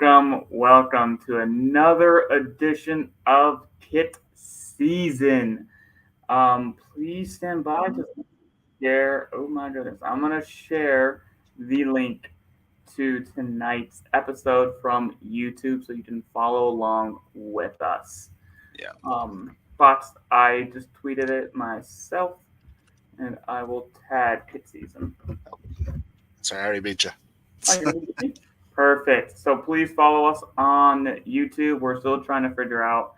welcome to another edition of Kit Season. Please stand by to share. Oh my goodness, I'm gonna share the link to tonight's episode from YouTube so you can follow along with us. Yeah. Fox, I just tweeted it myself, and I will tag Kit Season. Sorry, I already beat you. Oh, you're ready? Perfect. So please follow us on YouTube. We're still trying to figure out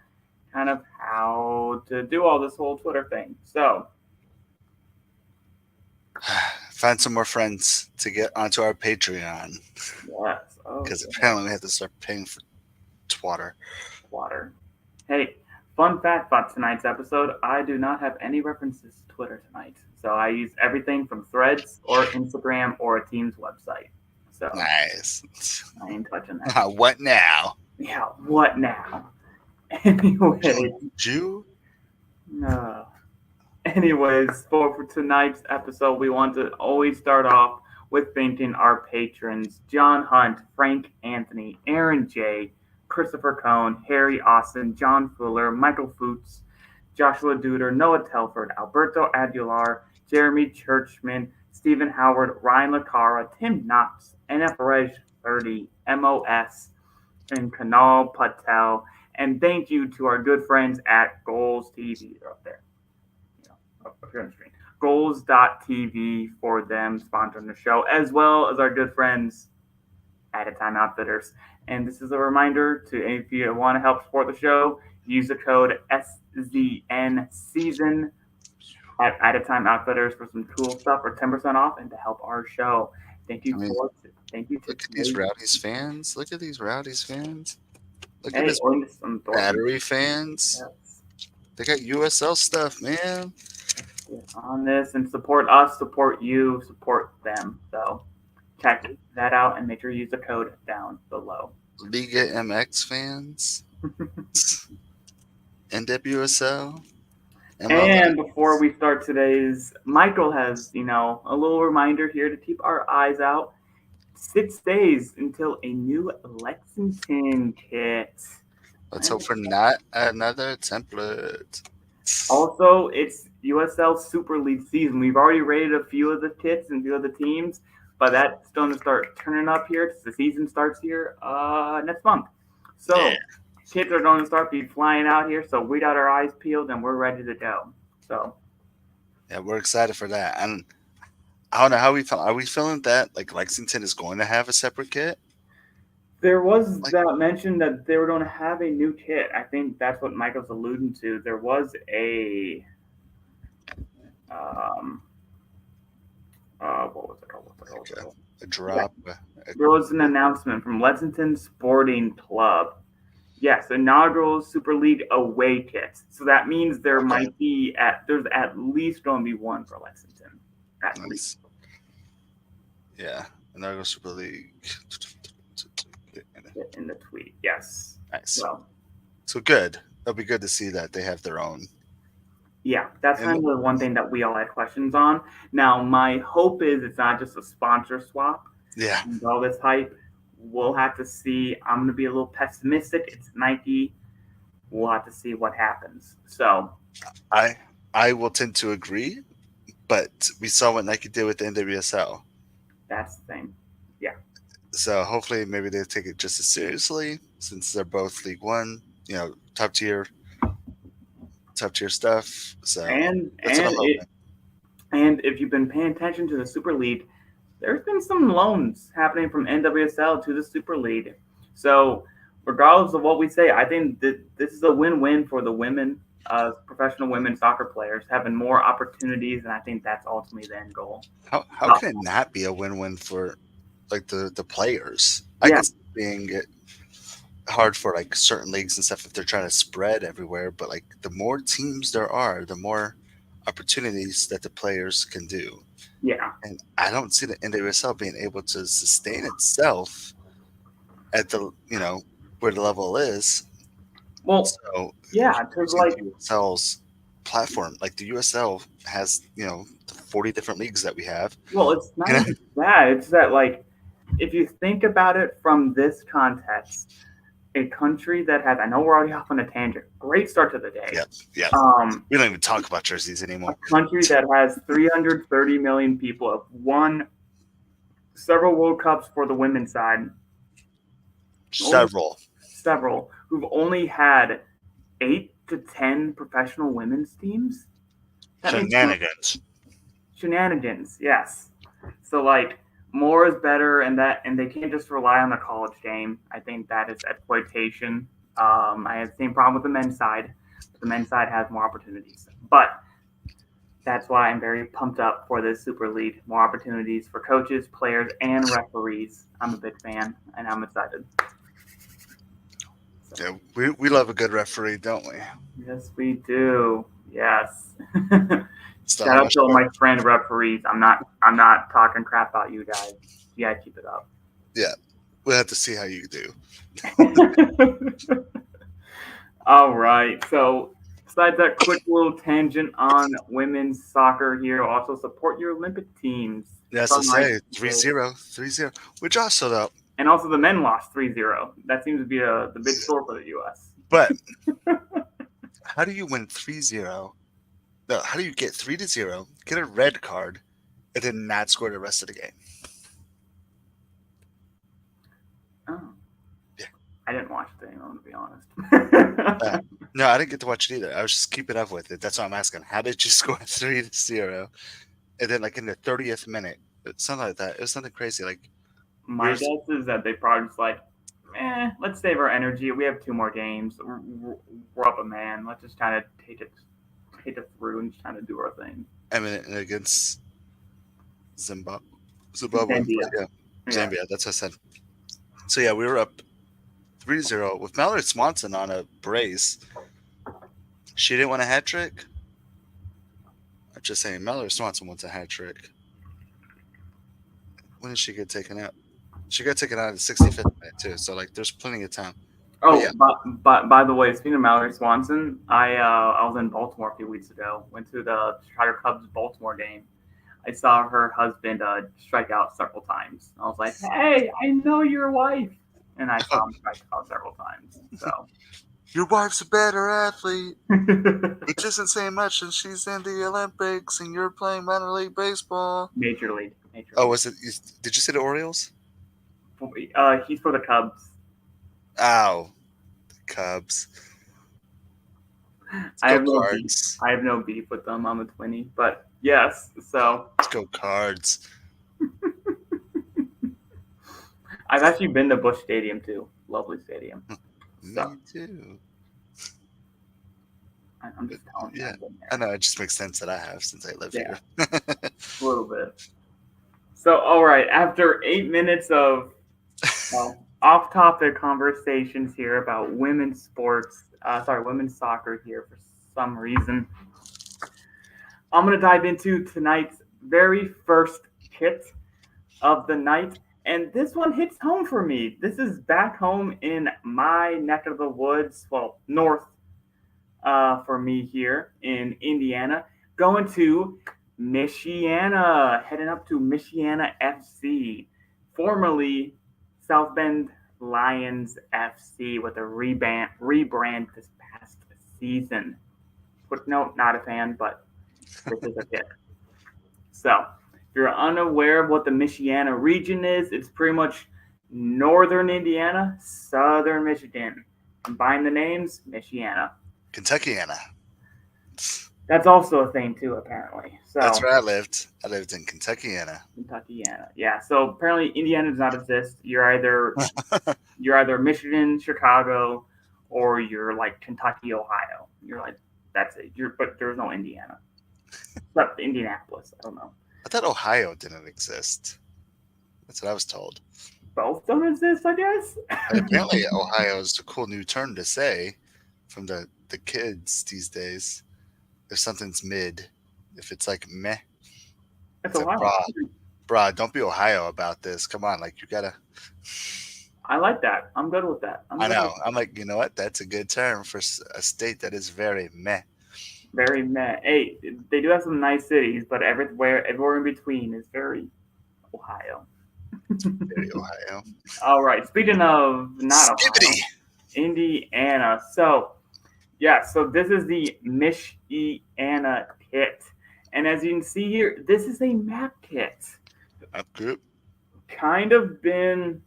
kind of how to do all this whole Twitter thing. So, Find some more friends to get onto our Patreon yes. Oh, because yeah. apparently we have to start paying for twatter. Water. Hey, fun fact about tonight's episode I do not have any references to Twitter tonight. So I use everything from threads or Instagram or a team's website. So Nice. I ain't touching that. What now? Yeah, what now? Anyway, Jew? uh, anyways, for tonight's episode, we want to always start off with thanking our patrons John Hunt, Frank Anthony, Aaron J., Christopher Cohn, Harry Austin, John Fuller, Michael Foots, Joshua Duder, Noah Telford, Alberto Aguilar, Jeremy Churchman, Stephen Howard, Ryan LaCara, Tim Knox, NFReg 30, MOS, and Kanal Patel. And thank you to our good friends at Goals TV. They're up there. Up here on the screen. Goals.tv for them sponsoring the show, as well as our good friends at a Time Outfitters. And this is a reminder to if you want to help support the show, use the code SZN season at a Time Outfitters for some cool stuff for 10% off and to help our show. Thank you thank you to Look at these Rowdies fans. Look at these Rowdies fans. Look at Hey, this some battery fans. Yes. They got USL stuff, man. Get on this and support us, support you, support them. So check that out and make sure you use the code down below. Liga MX fans. NWSL. And before we start today's, Michael has, a little reminder here to keep our eyes out. 6 days until a new Lexington kit. Let's hope for not another template. Also, it's USL Super League season. We've already rated a few of the kits and a few of the teams, but that's going to start turning up here because the season starts here next month. So, Yeah. Kits are going to start be flying out here, so we got our eyes peeled and we're ready to go. So, yeah, we're excited for that. And I don't know how we feel. Are we feeling that like Lexington is going to have a separate kit? there was that mention that they were going to have a new kit. I think that's what Michael's alluding to. There was a what was it? A drop. There was an announcement from Lexington Sporting Club. Yes, inaugural Super League away kits. So that means there might be there's at least going to be one for Lexington. At least. Yeah, inaugural Super League. In the tweet, yes. Nice. Well, so good. It'll be good to see that they have their own. Yeah, that's kind of the one thing that we all had questions on. Now, my hope is it's not just a sponsor swap. Yeah. And all this hype, we'll have to see. I'm going to be a little pessimistic. It's Nike. We'll have to see what happens. So, I will tend to agree, but we saw what Nike did with the NWSL. That's the thing. Yeah. So hopefully maybe they take it just as seriously since they're both League One, top tier stuff. So and that's what I'm hoping. And if you've been paying attention to the Super League, there's been some loans happening from NWSL to the Super League. So regardless of what we say, I think that this is a win-win for the women, professional women soccer players having more opportunities, and I think that's ultimately the end goal. How can it not be a win-win for like the players? I Yeah. guess being hard for like certain leagues and stuff if they're trying to spread everywhere, but like the more teams there are, the more opportunities that the players can do. Yeah. And I don't see the NWSL being able to sustain itself at the where the level is. Well, so yeah, because like USL's platform, like the USL has the 40 different leagues that we have. Well, it's not even that. It's that like if you think about it from this context, a country that has, I know we're already off on a tangent, great start to the day. Yep. Yep. Um, We don't even talk about jerseys a anymore. country that has 330 million people, have won several World Cups for the women's side, only Several. several, who've only had 8 to 10 professional women's teams. That makes no Shenanigans. shenanigans. Yes. So like more is better, and they can't just rely on the college game. I think that is exploitation. I have the same problem with the men's side. The men's side has more opportunities, but that's why I'm very pumped up for this Super League. More opportunities for coaches, players, and referees. I'm a big fan, and I'm excited. So, Yeah, we love a good referee, don't we? yes, we do. Yes. It's not Shout how out much to all my friend referees. I'm not talking crap about you guys. You gotta keep it up. Yeah, we'll have to see how you do. All right. So besides that quick little tangent on women's soccer here, also support your Olympic teams. Yes, to Some like say to say. 3-0, 3-0. Which also though, And also the men lost 3-0. That seems to be the big score for the US. but how do you win 3-0? No, how do you get 3-0, get a red card, and then not score the rest of the game? Oh. Yeah. I didn't watch the game, I'm gonna be honest. No, I didn't get to watch it either. I was just keeping up with it. That's why I'm asking. How did you score 3-0? And then like in the 30th minute, something like that. It was something crazy. Like My yours. guess is that they probably just like, let's save our energy. We have 2 more games. We're up a man. Let's just kind of take it through and just kind of do our thing. I mean, against Zimbabwe. Zambia. Yeah, Yeah. Zambia. That's what I said. So yeah, we were up 3-0 with Mallory Swanson on a brace. She didn't want a hat trick. I'm just saying, Mallory Swanson wants a hat trick. When did she get taken out? She got taken out in the 65th minute too. So like, there's plenty of time. Oh, yeah. but by the way, speaking of Mallory Swanson, I was in Baltimore a few weeks ago. Went to the Chicago Cubs Baltimore game. I saw her husband strike out several times. I was like, "Hey, I know your wife," and I saw him strike out several times. So Your wife's a better athlete. Which isn't saying much, and she's in the Olympics, and you're playing minor league baseball. Major League. Oh, was it? Did you say the Orioles? He's for the Cubs. Ow, the Cubs. I have no beef with them. I'm a Twinnie, but yes. So Let's go Cards. I've actually been to Busch Stadium too. Lovely stadium. Me So too. I'm just telling you. Yeah, I've been there. I know. It just makes sense that I have since I live here. A little bit. So, all right. After 8 minutes of off-topic conversations here about women's sports, women's soccer here for some reason, I'm going to dive into tonight's very first hit of the night. And this one hits home for me. This is back home in my neck of the woods, well, north for me here in Indiana. Going to Michiana, heading up to Michiana FC, formerly South Bend Lions FC, with a rebrand this past season. Footnote, not a fan, but this is a pick. So, if you're unaware of what the Michiana region is, it's pretty much northern Indiana, southern Michigan. Combine the names, Michiana. Kentuckiana. That's also a thing too, apparently. So That's where I lived. I lived in Kentuckiana. Kentuckiana, yeah. So apparently, Indiana does not exist. You're either Michigan, Chicago, or you're like Kentucky, Ohio. You're like that's it. But there's no Indiana, except Indianapolis. I don't know. I thought Ohio didn't exist. That's what I was told. Both don't exist, I guess. Apparently, Ohio is a cool new term to say from the kids these days. If something's mid, if it's like meh, That's it's Ohio. like, brah, don't be Ohio about this. Come on, like you gotta. I like that. I'm good with that. I know. I'm like, you know what? That's a good term for a state that is very meh. Very meh. Hey, they do have some nice cities, but everywhere in between is very Ohio. Very Ohio. All right. Speaking of not Ohio, Skibbity. Indiana. So, yeah, so this is the Michiana kit. And as you can see here, this is a map kit. Up group. Kind of been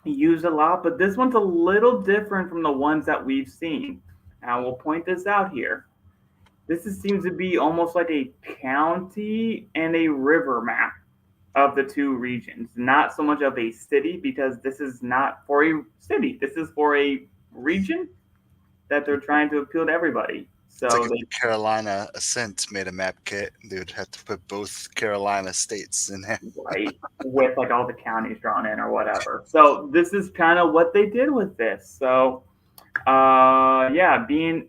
used a lot, but this one's a little different from the ones that we've seen. And we'll point this out here. Seems to be almost like a county and a river map of the two regions. Not so much of a city because this is not for a city. This is for a region that they're trying to appeal to everybody. It's like So if they the Carolina Ascent made a map kit, they would have to put both Carolina states in there. right with like all the counties drawn in or whatever. So this is kind of what they did with this. So yeah, being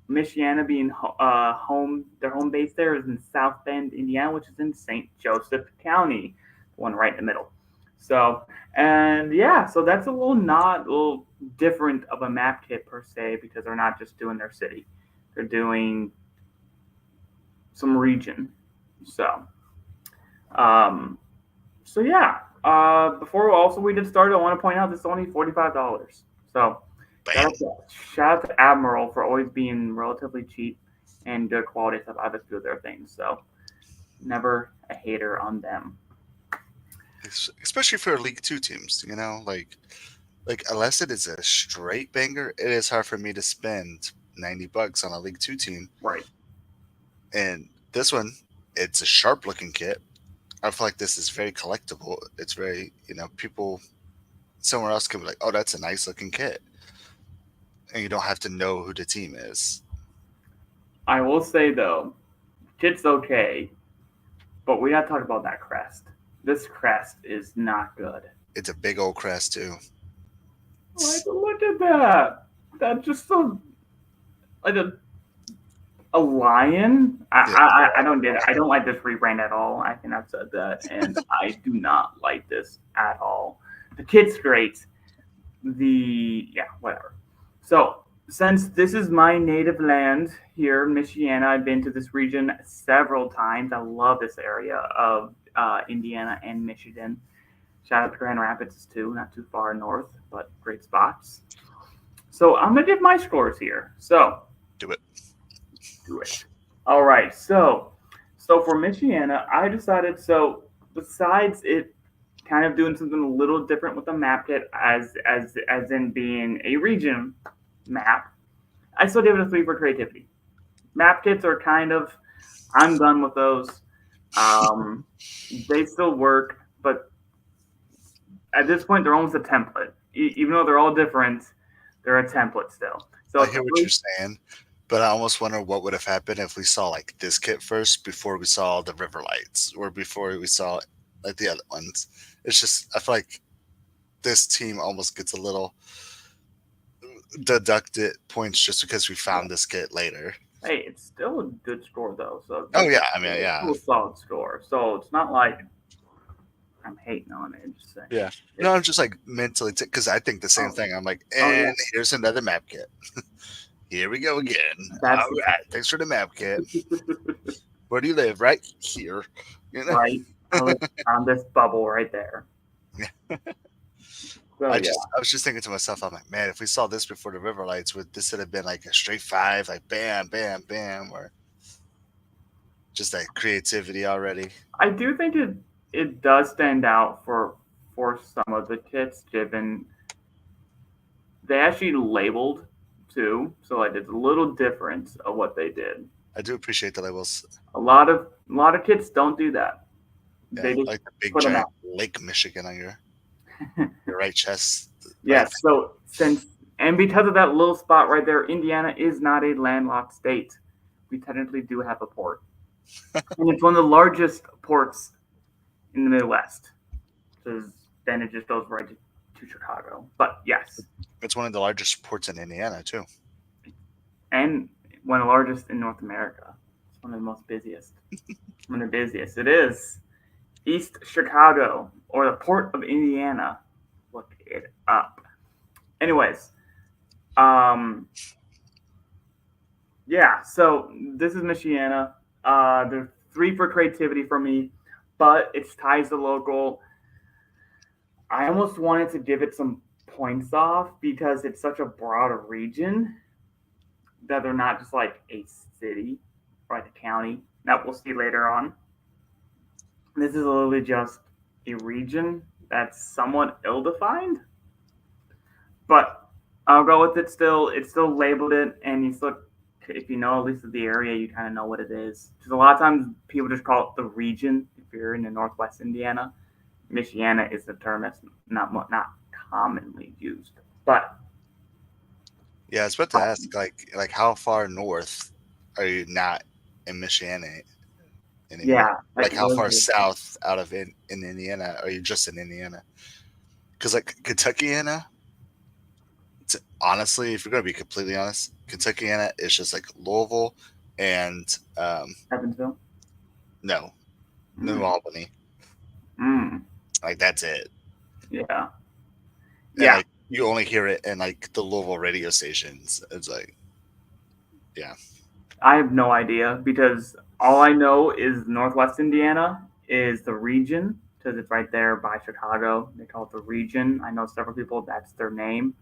Michiana being home, their home base there is in South Bend, Indiana, which is in St. Joseph County, one right in the middle. So, and yeah, so that's a little different of a map kit per se because they're not just doing their city, they're doing some region. So, um, so yeah. Before also we get started, I want to point out this is only $45. So Bam. shout out to Admiral for always being relatively cheap and good quality stuff. I have a few of their things, so never a hater on them. Especially for League Two teams, like unless it is a straight banger, it is hard for me to spend $90 on a League Two team. Right. And this one, it's a sharp looking kit. I feel like this is very collectible. It's very, people somewhere else can be like, oh, that's a nice looking kit. And you don't have to know who the team is. I will say though, kit's okay, but we got to talk about that crest. This crest is not good. It's a big old crest too. Like, look at that. That's just so like a lion. I don't get it. I don't like this rebrand at all. I think I've said that, and I do not like this at all. The kit's great. Whatever. So since this is my native land here in Michiana, I've been to this region several times. I love this area of Indiana and Michigan. Shout out to Grand Rapids too, not too far north, but great spots. So I'm gonna give my scores here. So Do it. do it. All right. So for Michiana, I decided. So besides it kind of doing something a little different with the map kit, as in being a region map, I still give it a 3 for creativity. Map kits are kind of, I'm done with those. They still work, but at this point, they're almost a template. Even though they're all different, they're a template still. So I hear what you're saying, but I almost wonder what would have happened if we saw like this kit first before we saw the river lights or before we saw like the other ones. It's just, I feel like this team almost gets a little deducted points just because we found this kit later. Hey, it's still a good score though. So oh yeah, I mean it's still a solid score. So it's not like I'm hating on it. Just saying. Yeah. No, I'm just like mentally because I think the same thing. I'm like, and here's another map kit. Here we go again. All right, thanks for the map kit. Where do you live? Right here. Right on this bubble right there. Yeah. So, I was just thinking to myself, I'm like, man, if we saw this before the river lights, this would have been like a straight 5, like bam, bam, bam, or just that creativity already. I do think it does stand out for some of the kits, given they actually labeled too, so like it's a little different of what they did. I do appreciate the labels. A lot of kits don't do that. Yeah, they just like the big giant Lake Michigan on your right chest. Yes. So because of that little spot right there, Indiana is not a landlocked state. We technically do have a port, and it's one of the largest ports in the Midwest. Because then it just goes right to Chicago. But yes, it's one of the largest ports in Indiana too, and one of the largest in North America. It's one of the most busiest. One of the busiest. It is East Chicago, or the Port of Indiana. Look it up. Anyways, yeah. So this is Michiana. There's 3 for creativity for me, but it's ties to local. I almost wanted to give it some points off because it's such a broad region that they're not just like a city or like a county that we'll see later on. This is literally just a region that's somewhat ill-defined, but I'll go with it still. It's still labeled it, and you still, if you know at least of the area, you kind of know what it is. Because a lot of times people just call it the region. If you're in the Northwest Indiana, Michiana is the term that's not commonly used. But Yeah, I was about to ask, like how far north are you not in Michiana anymore? yeah, Like like how far literally, south out of in Indiana are you just in Indiana? Because like Kentuckiana, honestly, if you're gonna be completely honest, Kentuckiana is just like Louisville and Evansville. no, New Mm, Albany. mm, Like that's it. yeah, And yeah. like you only hear it in like the Louisville radio stations. It's like, yeah, I have no idea because all I know is Northwest Indiana is the region because it's right there by Chicago. They call it the region. I know several people that's their name.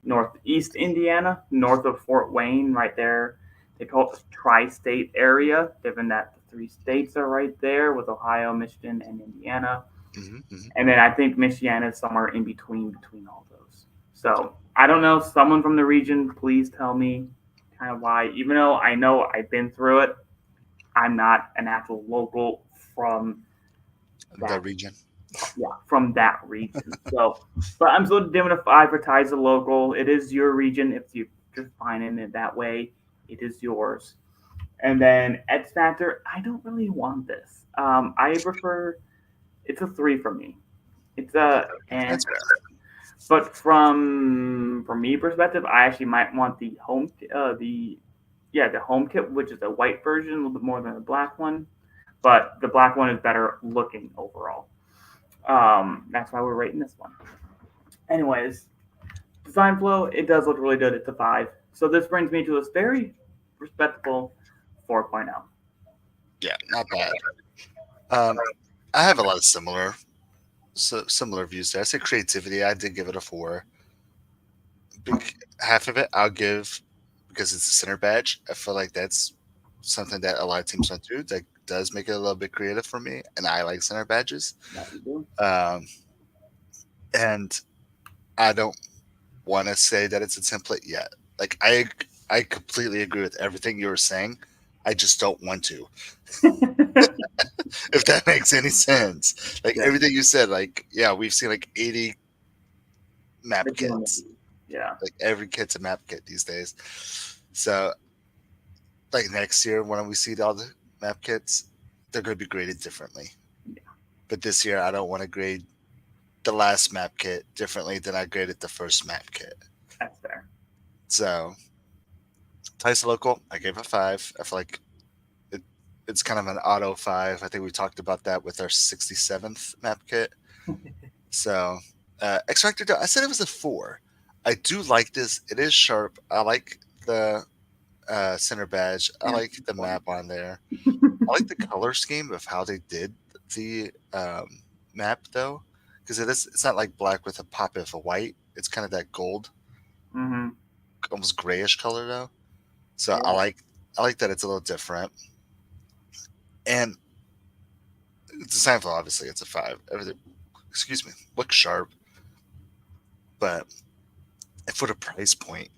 Northeast Indiana, north of Fort Wayne, right there. They call it the tri-state area, given that the three states are right there with Ohio, Michigan, and Indiana. hmm. And then I think Michiana is somewhere in between all those. So I don't know. Someone from the region, please tell me kind of why. Even though I know I've been through it, I'm not an actual local from The that. region. Yeah, from that region. So, but I'm still giving a five for ties to local. It is your region if you just find it that way. It is yours. And then X Factor, I don't really want this. I prefer. It's a three for me. It's a and That's fair. but from me perspective, I actually might want the home kit, which is a white version, a little bit more than the black one. But the black one is better looking overall. That's why we're rating this one. Anyways, design flow, it does look really good. It's a five. So this brings me to this very respectable 4.0. Yeah, not bad. Um, I have a lot of similar views there. I say creativity. I did give it a four. Big half of it I'll give because it's a center badge. I feel like that's something that a lot of teams don't do. That does make it a little bit creative for me, and I like center badges. That we do. Um, and I don't want to say that it's a template yet. Like I completely agree with everything you were saying. I just don't want to. If that makes any sense. Like Yeah, everything you said, like yeah, we've seen like 80 map they're doing kits. it. Yeah, Like every kit's a map kit these days. So like next year when we see all the map kits, they're going to be graded differently. yeah, But this year, I don't want to grade the last map kit differently than I graded the first map kit. that's fair. So, Tice Local, I gave a five. I feel like it's kind of an auto five. I think we talked about that with our 67th map kit. So, X Factor, I said it was a four. I do like this. It is sharp. I like the center badge. I Yeah, like the map on there. I like the color scheme of how they did the map though, because it's not like black with a pop of a white. It's kind of that gold, mm-hmm. almost grayish color though. So Yeah, I like that it's a little different. And it's a Seinfeld, obviously it's a five. Everything, excuse me, looks sharp, but for the price point,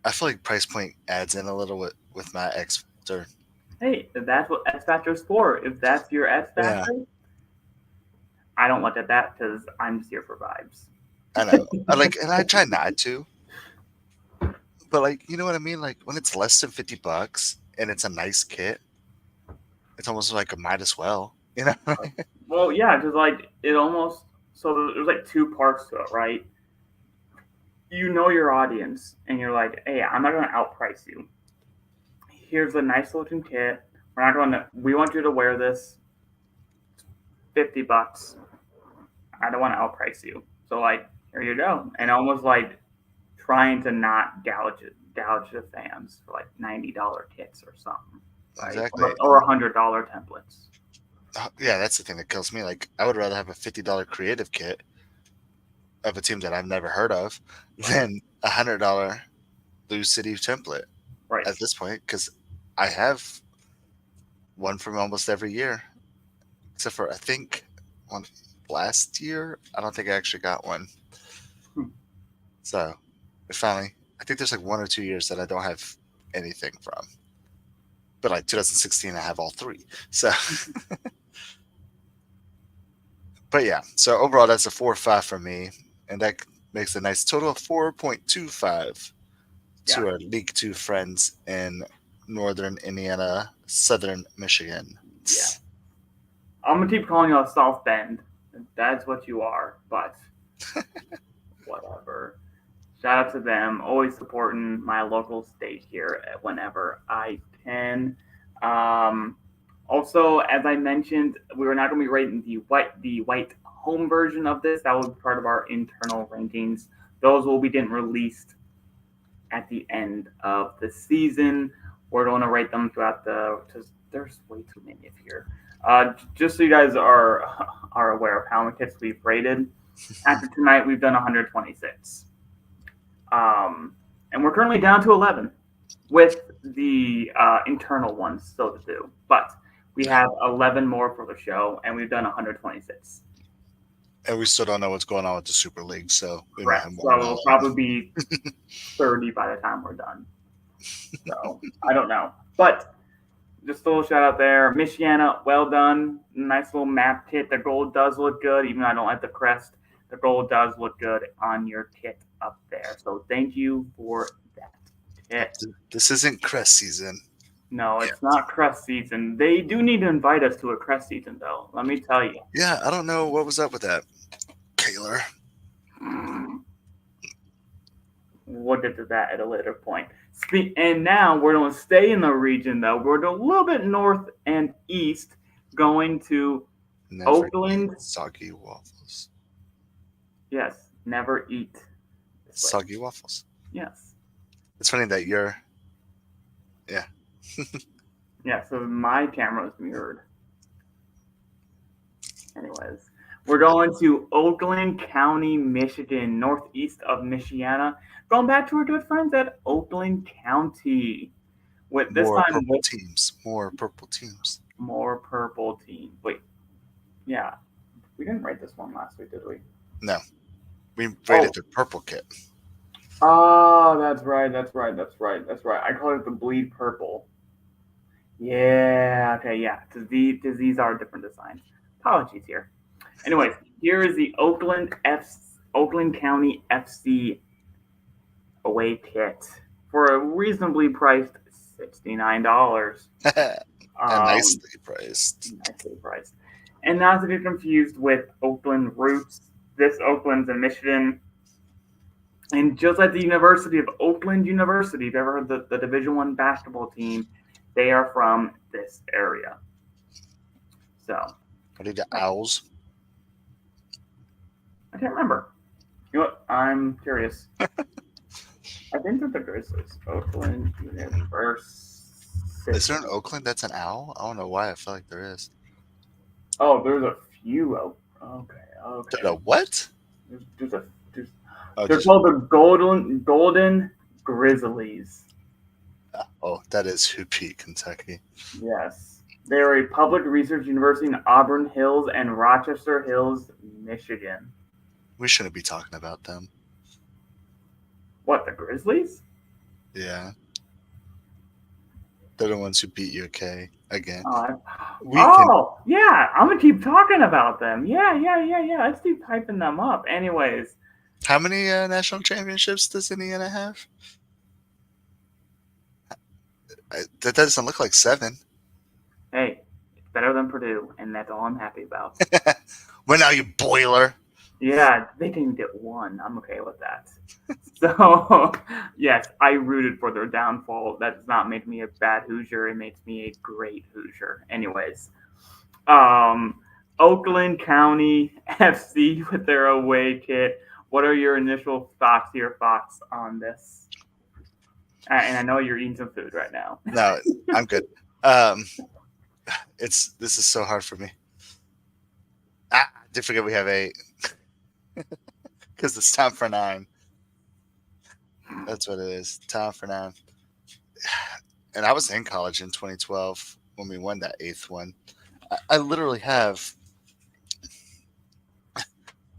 I feel like price point adds in a little with my X Factor. hey, if that's what X Factor is for, if that's your X Yeah, Factor, I don't look at that because I'm just here for vibes. I know. And I try not to, but like, you know what I mean? Like when it's less than $50 and it's a nice kit, it's almost like a might as well, you know? Well, yeah, because like it almost so there's like two parts to it, right? You know your audience, and you're like, hey, I'm not gonna outprice you. Here's a nice looking kit. We're not going to. We want you to wear this. $50. I don't want to outprice you. So like, here you go, and almost like trying to not gouge the fans for like $90 kits or something, right? Exactly. Or $100 templates. Yeah, that's the thing that kills me. Like, I would rather have a $50 creative kit of a team that I've never heard of than a $100 Lose City template Right. at this point, because I have one from almost every year, except for I think one last year. I don't think I actually got one. Hmm. So finally, I think there's like 1 or 2 years that I don't have anything from. But like 2016, I have all three. So, but yeah. So overall, that's a 4.5 for me, and that makes a nice total of 4.25 Yeah. to our League Two friends in Northern Indiana, Southern Michigan. Yeah. I'm gonna keep calling you a South Bend. That's what you are, but whatever. Shout out to them, always supporting my local state here whenever I can. Um, Also, as I mentioned, we were not going to be rating the white home version of this. That will be part of our internal rankings. Those will be getting released at the end of the season. We're going to rate them throughout the. Just, there's way too many here. Just so you guys are aware of how many kits we've rated. After tonight, we've done 126. And we're currently down to 11 with the internal ones still to do. But we have 11 more for the show, and we've done 126. And we still don't know what's going on with the Super League, so we might Correct. have So more it'll probably be 30 by the time we're done. So I don't know. But just a little shout out there. Michiana, well done. Nice little map kit. The gold does look good, even though I don't like the crest. The gold does look good on your kit up there. So thank you for that kit. This isn't crest season. No, it's not crest season. They do need to invite us to a crest season, though. Let me tell you. Yeah, I don't know what was up with that, Kaylor. We'll get to that at a later point. And now we're going to stay in the region, though. We're a little bit north and east, going to Never Oakland. eat soggy waffles. Yes, never eat this way. Soggy waffles. Yes. It's funny that you're. Yeah. Yeah, so my camera is mirrored. Anyways, we're going to Oakland County, Michigan, northeast of Michiana. Going back to our good friends at Oakland County. With this More time, purple teams. More purple teams. more purple team. Wait, yeah, we didn't rate this one last week, did we? No. We rated the purple kit. Oh, that's right. I called it the bleed purple. Yeah, okay, yeah. Because these are different designs. Apologies here. Anyways, here is the Oakland County FC away kit for a reasonably priced $69. Nicely priced. Nicely priced. And not to get confused with Oakland roots. This Oakland's in Michigan. And just like the University of Oakland University, if you ever heard the Division I basketball team, they are from this area. So. What are the Owls? I can't remember. You know what? I'm curious. I think that the Grizzlies. Oakland University. Is there an Oakland that's an owl? I don't know why. I feel like there is. Oh, there's a few. Okay. There's a what? They're called the Golden Grizzlies. Oh, that is Hoopie, Kentucky. Yes. They are a public research university in Auburn Hills and Rochester Hills, Michigan. We shouldn't be talking about them. What, the Grizzlies? Yeah. They're the ones who beat UK again. Yeah, I'm going to keep talking about them. Yeah. Let's keep hyping them up. Anyways. How many national championships does Indiana have? That doesn't look like 7. Hey, it's better than Purdue, and that's all I'm happy about. Well, now you boiler. Yeah, they didn't get 1. I'm okay with that. So, yes, I rooted for their downfall. That does not make me a bad Hoosier. It makes me a great Hoosier. Anyways, Oakland County FC with their away kit. What are your initial thoughts on this? And I know you're eating some food right now. No, I'm good. This is so hard for me Did forget we have 8 because it's time for 9. That's what it is. Time for 9. And I was in college in 2012 when we won that 8th one. I literally have.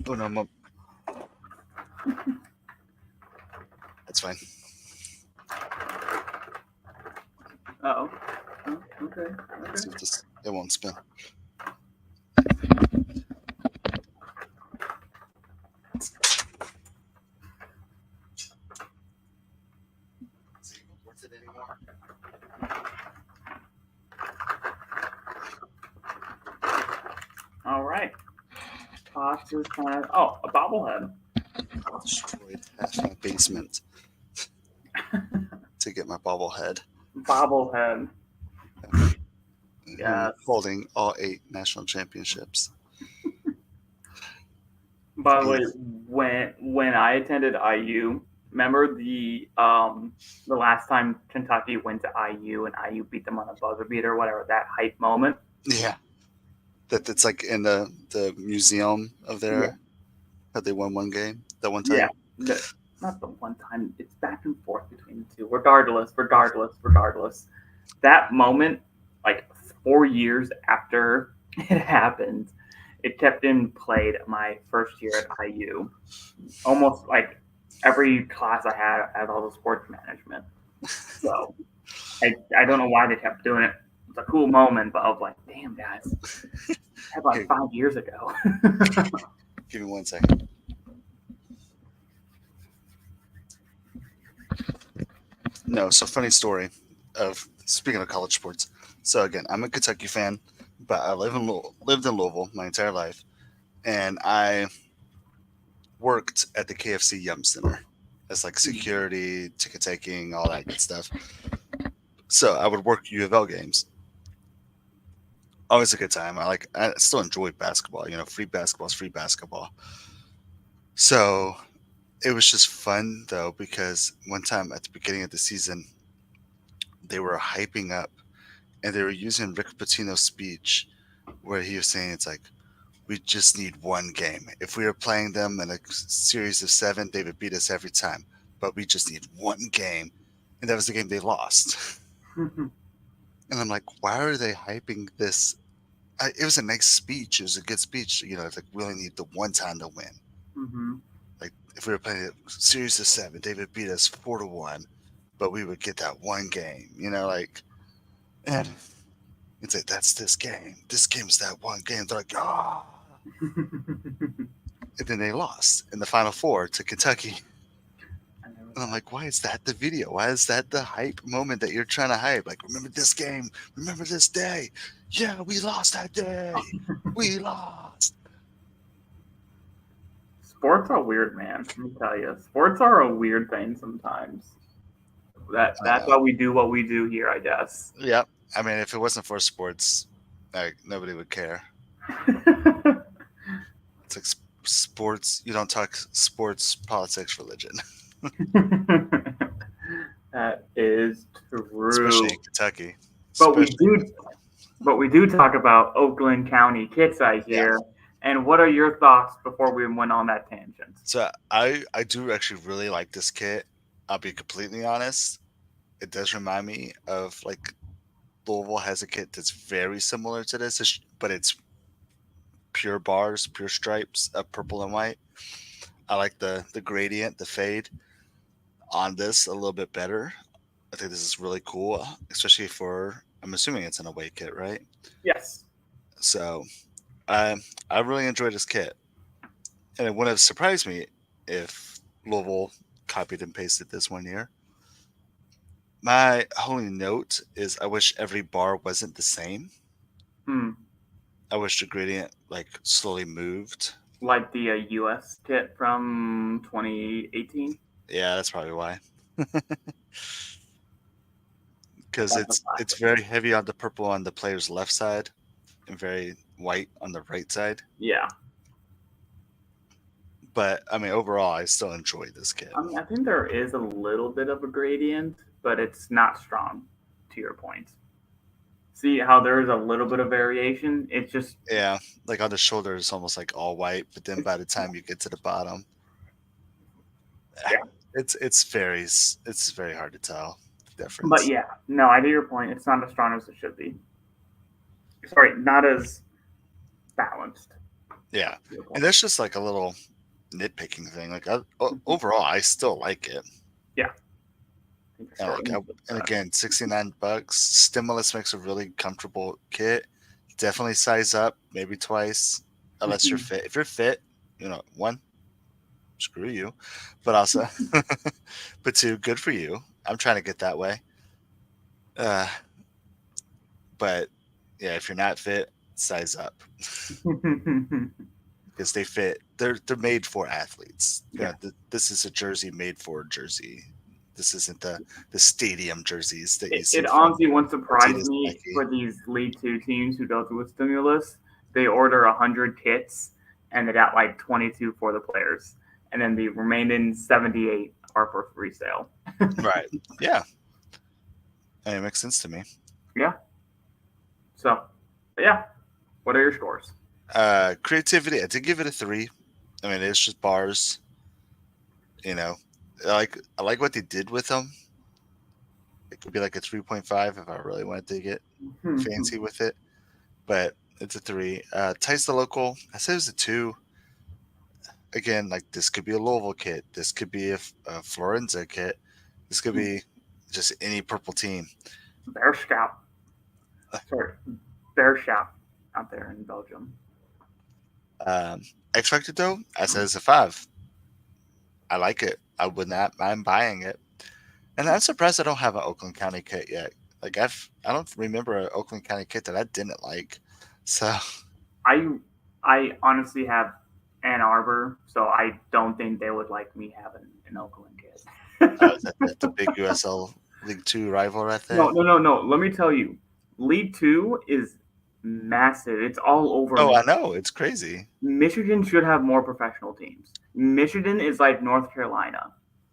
Oh no, that's fine. Oh. Okay. Let's see if this, it won't spin. Worth it anymore? All right. Toss is kind of. Oh, a bobblehead. I destroyed half my basement to get my bobblehead. Bobblehead. Yes. Holding all 8 national championships. By the way, when I attended IU, remember the last time Kentucky went to IU and IU beat them on a buzzer beater, whatever, that hype moment? Yeah. That's like in the museum of there. Yeah. That they won one game that one time. Yeah. Not the one time. It's back and forth between the two. Regardless. That moment, like 4 years after it happened, it kept in played my first year at IU. Almost like every class I had all the sports management. So I don't know why they kept doing it. It's a cool moment, but I was like, damn guys. That was like 5 years ago. Give me 1 second. No, so funny story of speaking of college sports. So again, I'm a Kentucky fan, but I lived in Louisville my entire life, and I worked at the KFC Yum Center as like security, ticket taking, all that good stuff. So I would work U of L games. Always a good time. I still enjoy basketball. Free basketball is free basketball. So it was just fun though, because one time at the beginning of the season, they were hyping up and they were using Rick Pitino's speech where he was saying, it's like, we just need one game. If we were playing them in a series of 7, they would beat us every time. But we just need one game. And that was the game they lost. And I'm like, why are they hyping this? It was a nice speech. It was a good speech. It's like, we only need the one time to win. Mm-hmm. Like, if we were playing a series of 7, they would beat us 4-1. But we would get that one game. And it's like, that's this game. This game's that one game. They're like, ah. And then they lost in the Final Four to Kentucky. And I'm like, why is that the video? Why is that the hype moment that you're trying to hype? Like, remember this game? Remember this day? Yeah, we lost that day. We lost. Sports are weird, man. Let me tell you. Sports are a weird thing sometimes. That's why we do what we do here, I guess. Yeah. I mean, if it wasn't for sports, nobody would care. It's like sports. You don't talk sports, politics, religion. That is true. Especially in Kentucky. But we do talk about Oakland County kits I hear. Yeah. And what are your thoughts before we went on that tangent? So I do actually really like this kit. I'll be completely honest. It does remind me of like Louisville has a kit that's very similar to this, but it's pure bars, pure stripes of purple and white. I like the gradient, the fade on this a little bit better. I think this is really cool, especially I'm assuming it's an away kit, right? Yes. So I really enjoyed this kit. And it wouldn't have surprised me if Louisville copied and pasted this one year. My only note is I wish every bar wasn't the same. I wish the gradient slowly moved. Like the US kit from 2018? Yeah, that's probably why. Because it's very heavy on the purple on the player's left side and very white on the right side. Yeah. But, I mean, overall, I still enjoy this kit. I mean, I think there is a little bit of a gradient, but it's not strong, to your point. See how there is a little bit of variation? It's just Yeah, like on the shoulder, it's almost like all white, but then it's by the time you get to the bottom, yeah. it's very hard to tell the But difference. yeah, no, I get your point. It's not as strong as it should be. Sorry, not as balanced. Yeah, Your and point. that's just like a little nitpicking thing. Like overall, I still like it. Yeah, I think And like, and again, $69. Stimulus makes a really comfortable kit. Definitely size up, maybe twice, unless you're fit. If you're fit, one, screw you, but also, but two, good for you. I'm trying to get that way. Uh, but yeah, if you're not fit, size up because they fit. They're made for athletes. yeah, This is a jersey made for a jersey. This isn't the stadium jerseys that you it see from honestly won't surprise Adidas, me Nike. for these League Two teams who go through a stimulus. They order 100 kits and they got like 22 for the players, and then the remaining 78 are for resale. Right. Yeah. It makes sense to me. Yeah. So, but yeah. What are your scores? Creativity, I did give it a 3. I mean, it's just bars. You know, I like what they did with them. It could be like a 3.5 if I really wanted to get fancy with it, but it's a 3. Ties the local, I said it was a 2. Again, like this could be a Louisville kit. This could be a Florenza kit. This could be just any purple team. Bear Scout. Sorry, Bear Scout out there in Belgium. X Factor though, I said it's a 5. I like it. I would not mind buying it. And I'm surprised I don't have an Oakland County kit yet. Like I don't remember an Oakland County kit that I didn't like. So I I honestly have Ann Arbor, so I don't think they would like me having an Oakland is kid. that the big USL League Two rival right No, there? no, no, no. Let me tell you, League Two is massive. It's all over. Oh, I know. It's crazy. Michigan should have more professional teams. Michigan is like North Carolina,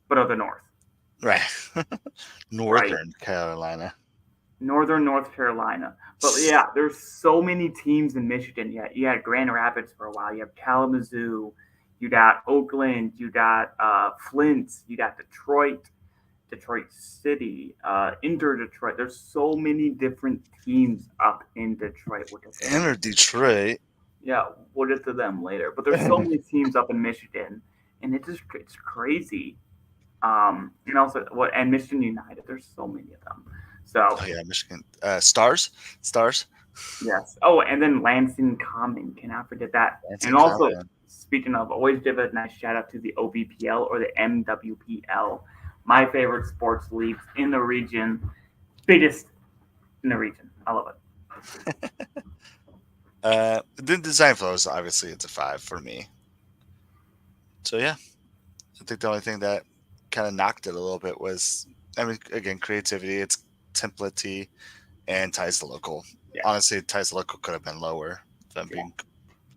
but of the North, Right. right? Northern Carolina. Northern North Carolina. But yeah, there's so many teams in Michigan. Yeah, you had Grand Rapids for a while. You have Kalamazoo. You got Oakland. You got Flint. You got Detroit, Detroit City, Inter Detroit. There's so many different teams up in Detroit. Inner Detroit. Yeah, we'll get to them later. But there's so many teams up in Michigan, and it's crazy. And also and Michigan United. There's so many of them. So Oh yeah, Michigan. Stars. Stars. yes. Oh, and then Lansing Common. Cannot forget that. And Lansing also, Common. speaking of, always give a nice shout out to the OBPL or the MWPL, my favorite sports leagues in the region, biggest in the region. I love it. The design flows, obviously, it's a 5 for me. So yeah, I think the only thing that kind of knocked it a little bit was, I mean, again, creativity. It's templatey and ties the local. Yeah. Honestly, ties the local could have been lower. If Yeah.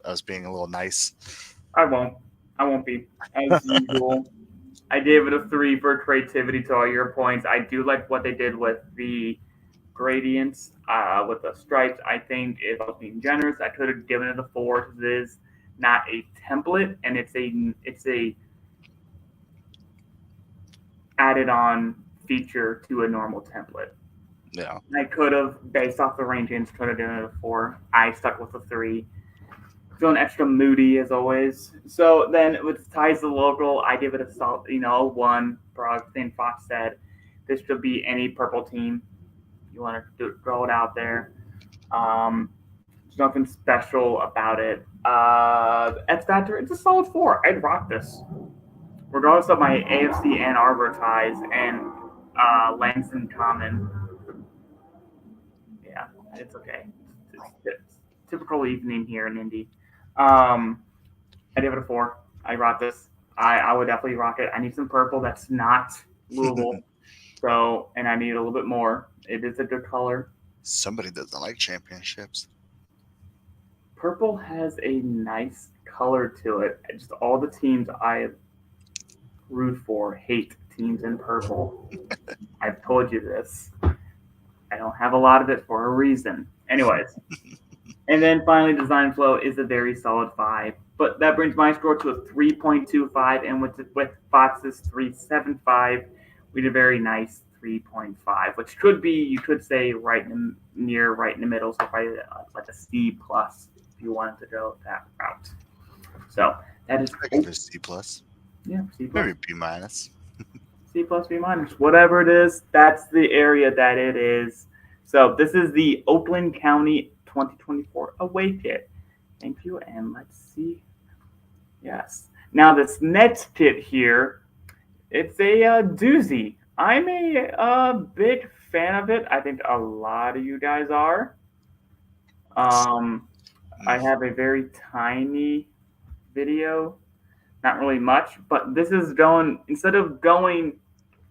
I was being a little nice. I won't. I won't be as usual. I gave it a 3 for creativity to all your points. I do like what they did with the gradients, with the stripes. I think if I was being generous, I could have given it a 4 because it is not a template and it's a added on feature to a normal template. Yeah. I could have, based off the ranges, could have given it a 4. I stuck with a 3. Feeling extra moody as always. So then with ties to the local, I give it a solid, a 1. Thing Fox said, this could be any purple team. You want to throw it out there. There's nothing special about it. X Factor, it's a solid 4. I'd rock this. Regardless of my AFC Ann Arbor ties and Lansing Common. Yeah, it's okay. It's typical evening here in Indy. I give it a 4. I rock this. I would definitely rock it. I need some purple that's not Louisville. So, and I need a little bit more. It is a good color. Somebody doesn't like championships. Purple has a nice color to it. Just all the teams I root for hate teams in purple. I've told you this. I don't have a lot of it for a reason. Anyways. And then finally, design flow is a very solid 5. But that brings my score to a 3.25. And with Fox's 3.75, we did a very nice 3.5, which could be, you could say, right in the middle. So probably like a C plus if you wanted to go that route. So that is I give it a C plus. Yeah, C plus. Maybe B minus. C plus, B minus, whatever it is, that's the area that it is. So this is the Oakland County 2024 away kit. Thank you, and let's see. Yes. Now this next kit here, it's a doozy. I'm a big fan of it. I think a lot of you guys are. I have a very tiny video, not really much, but this is going, instead of going,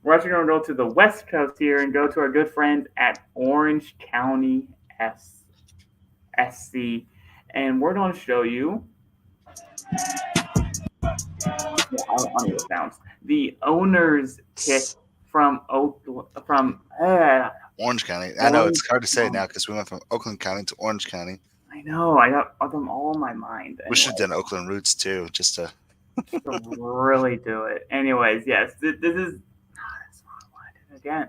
we're actually going to go to the West Coast here and go to our good friends at Orange County SC, and we're going to show you. I'll need the sounds. The owner's kit from Orange County. I know it's hard to say it now because we went from Oakland County to Orange County. I know. I got them all in my mind. We should have done Oakland roots too, just to really do it. Anyways, yes, this is. That's not what I did again.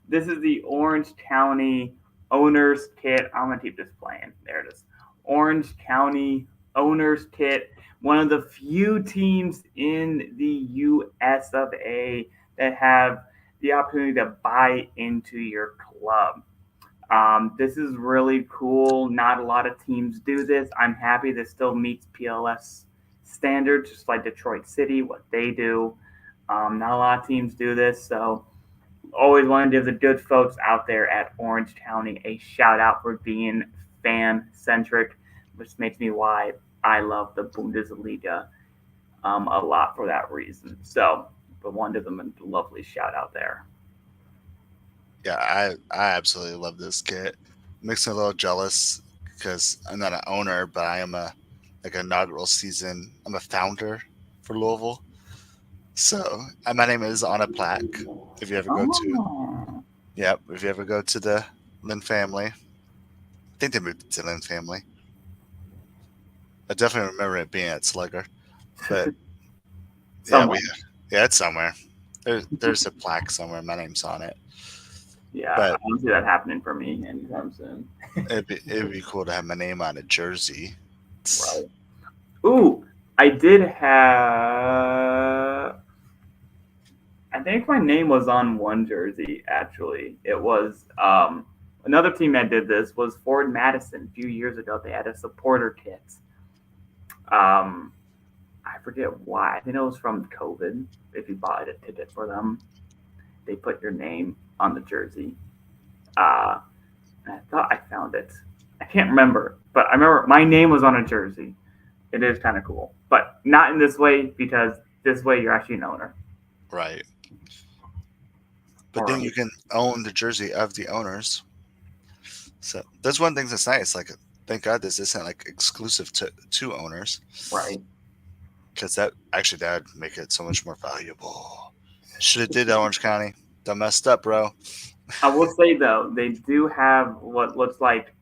This is the Orange County Owners Kit. I'm gonna keep this playing. There it is. Orange County Owners Kit. One of the few teams in the US of A that have the opportunity to buy into your club. This is really cool. Not a lot of teams do this. I'm happy this still meets PLS standards, just like Detroit City, what they do. Not a lot of teams do this, so always want to give the good folks out there at Orange County a shout out for being fan centric, which makes me why I love the Bundesliga a lot for that reason. So, but one to them a lovely shout out there. Yeah, I absolutely love this kit. Makes me a little jealous because I'm not an owner, but I am a inaugural season. I'm a founder for Louisville. So my name is on a plaque. If you ever go if you ever go to the Lynn family, I think they moved to Lynn family. I definitely remember it being at Slugger, but it's somewhere. There's a plaque somewhere. My name's on it. Yeah, I don't see that happening for me anytime soon. it'd be cool to have my name on a jersey. Right. Ooh, I did have. I think my name was on one jersey. Actually, it was another team that did this was Ford Madison. A few years ago, they had a supporter kit. I forget why. I think it was from COVID. If you bought a ticket for them, they put your name on the jersey. And I thought I found it. I can't remember, but I remember my name was on a jersey. It is kind of cool, but not in this way, because this way you're actually an owner. Right. But then you can own the jersey of the owners. So that's one thing that's nice. Like, thank God this isn't like exclusive to owners. Right. Because that would make it so much more valuable. Should have did Orange County. Done messed up, bro. I will say though, they do have what looks like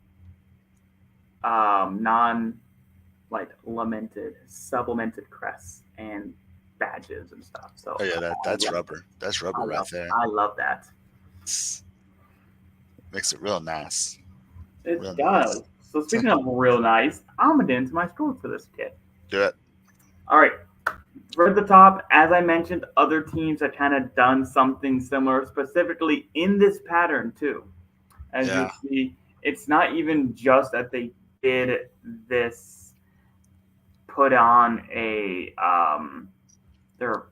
supplemented crests and badges and stuff. So that's rubber. That's rubber right there. I love that. Makes it real nice. It does. Nice. So speaking of real nice, I'm gonna get into my score for this kit. Do it. All right. For the top, as I mentioned, other teams have kind of done something similar, specifically in this pattern too. As you see, it's not even just that they did this, put on a their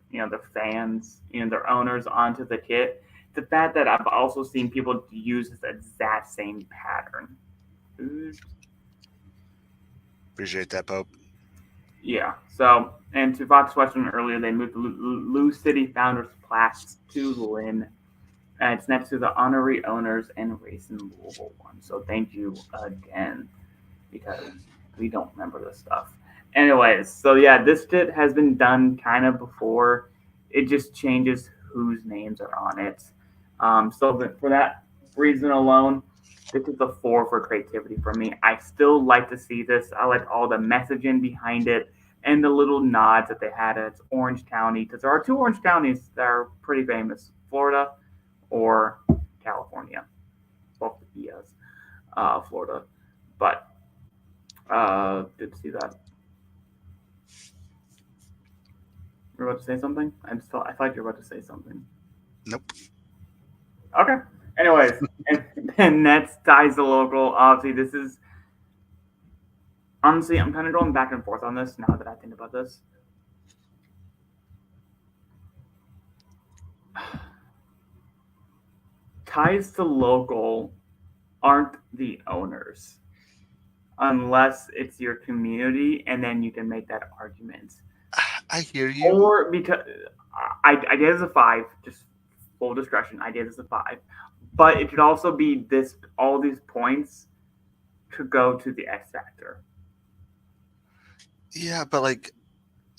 fans, their owners onto the kit. The fact that I've also seen people use this exact same pattern. Appreciate that, Pope. Yeah. So, and to Fox's question earlier, they moved the Lou City Founders plaques to Lynn. And it's next to the honorary owners and Racing Louisville one. So thank you again, because we don't remember this stuff. Anyways, so yeah, this kit has been done kind of before. It just changes whose names are on it. So for that reason alone, this is a 4 for creativity for me. I still like to see this. I like all the messaging behind it and the little nods that they had at Orange County, because there are two Orange counties that are pretty famous: Florida or California. Both yes, Florida. But did see that. You're about to say something? I thought you were about to say something. Nope. Okay. Anyways, and then Nets ties the local. Obviously, this is honestly, I'm kind of going back and forth on this now that I think about this. Ties to local aren't the owners, unless it's your community, and then you can make that argument. I hear you. Or because I did as a 5, just full discretion. I did as a 5, but it could also be this. All these points could go to the X factor. Yeah, but like,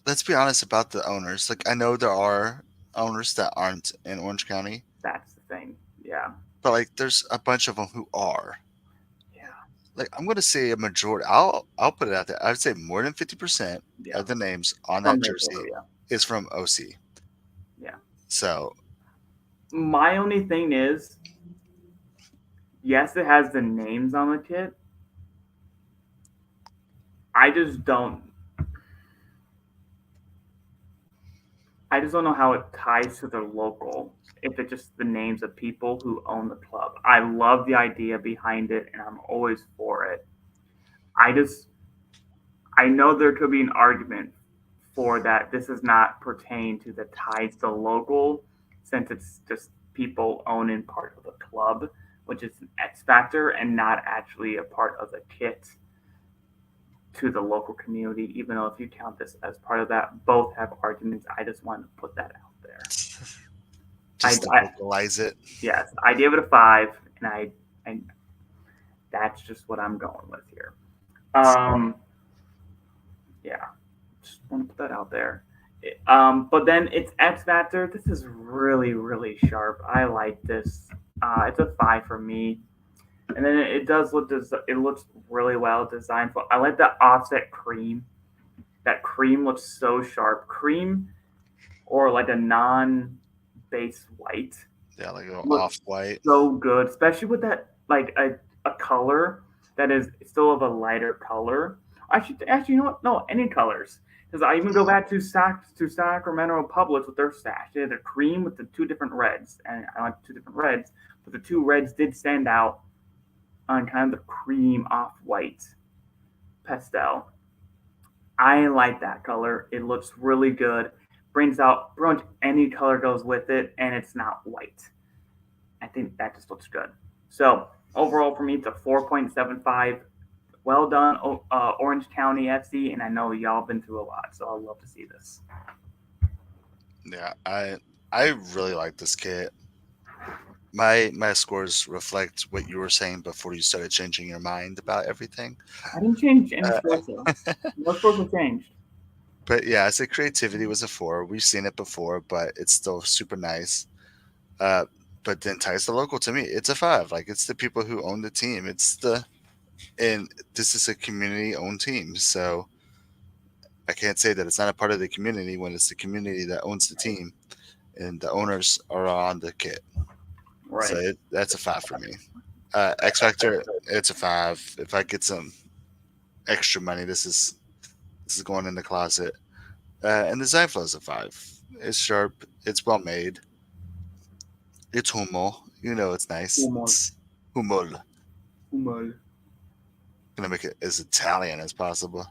let's be honest about the owners. Like, I know there are owners that aren't in Orange County, That's the thing. Yeah. but like, there's a bunch of them who are. Yeah. Like, I'm gonna say a majority. I'll put it out there. I'd say more than 50% Yeah. of the names on From that that jersey area. is from OC. Yeah. So My only thing is, yes, it has the names on the kit. I just don't. I just don't know how it ties to the local. If it's just the names of people who own the club. I love the idea behind it, and I'm always for it. I just, I know there could be an argument for that. This does not pertain to the ties to local, since it's just people owning part of the club, which is an X factor and not actually a part of the kit to the local community. Even though if you count this as part of that, both have arguments. I just wanted to put that out there. just to vocalize it. Yes, I gave it a 5, and I that's just what I'm going with here. Yeah, just want to put that out there. But then it's X Factor. This is really, really sharp. I like this. It's a 5 for me. And then it does look. It looks really well designed. I like the offset cream. That cream looks so sharp. Cream or like a non-base white. Yeah, like Looks off-white. so good, especially with that like a color that is still of a lighter color. Actually, you know what? No, any colors. Because I even go back to Sacramento Publix with their stash. They had a cream with the two different reds, and I like two different reds, but the two reds did stand out on kind of the cream off-white pastel. I like that color. It looks really good. Brings out pretty much any color goes with it, and it's not white. I think that just looks good. So overall, for me, it's a 4.75. Well done, Orange County FC, and I know y'all been through a lot, so I'd love to see this. Yeah, I really like this kit. My scores reflect what you were saying before you started changing your mind about everything. I didn't change any scores though. No scores were changed. But yeah, I say creativity was a 4. We've seen it before, but it's still super nice. But then ties the local to me, it's a 5. Like, it's the people who own the team. And this is a community-owned team, so I can't say that it's not a part of the community when it's the community that owns the team, and the owners are on the kit. Right. So that's a 5 for me. X Factor, it's a 5. If I get some extra money, this is going in the closet. And the design flow is a 5. It's sharp. It's well made. It's humo. You know it's nice. Humor. It's humol. Humor. Gonna make it as Italian as possible.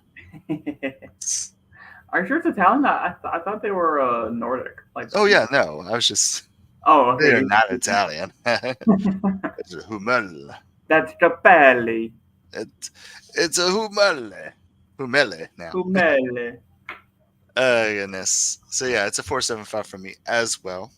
Are you sure it's Italian? I thought they were Nordic. Like. Oh yeah, no. I was just. Oh, okay. They're not Italian. It's a humel. That's Capelli. It's a humele. Humele now. Humele. Goodness. So yeah, it's a 4.75 for me as well.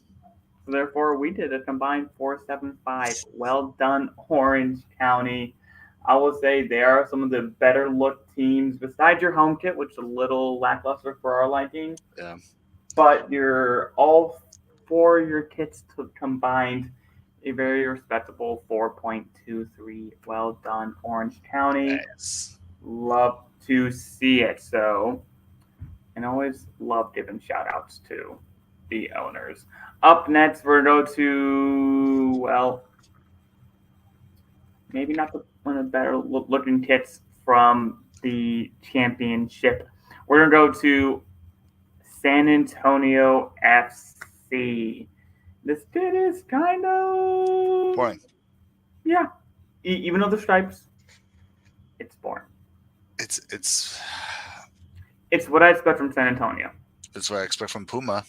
Therefore, we did a combined 4.75. Well done, Orange County. I will say they are some of the better look teams besides your home kit, which is a little lackluster for our liking. Yeah. But all 4 of your kits combined A very respectable 4.23. Well done, Orange County. Nice. Love to see it. So, and always love giving shout outs to the owners. Up next, we're going to go to, well, maybe not one of the better looking kits from the championship. We're going to go to San Antonio FC. This kit is kind of Boring. yeah. Even though the stripes, it's boring. It's It's what I expect from San Antonio. it's what I expect from Puma.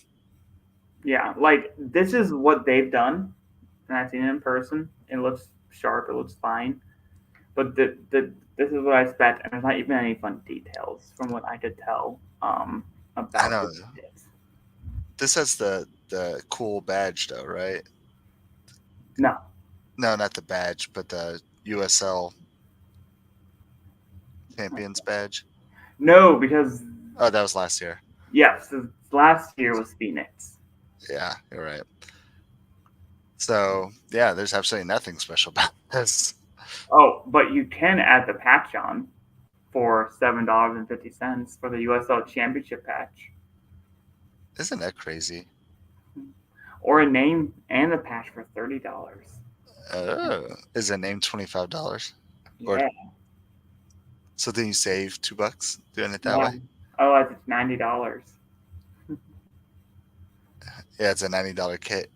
Yeah, like this is what they've done, and I've seen it in person. It looks sharp. It looks fine. But this is what I expect, and there's not even any fun details from what I could tell I about know. this kit. This has the cool badge though, right? No, No, not the badge, but the USL Champions badge. no, because Oh, that was last year. yes, last year was Phoenix. Yeah, you're right. So yeah, there's absolutely nothing special about this. Oh, but you can add the patch on for $7.50 for the USL Championship patch, Isn't that crazy? or a name and a patch for $30. Oh, is it named $25? Or Yeah, so then you save $2 doing it that yeah. way? Otherwise, it's $90. Yeah, it's a $90 kit.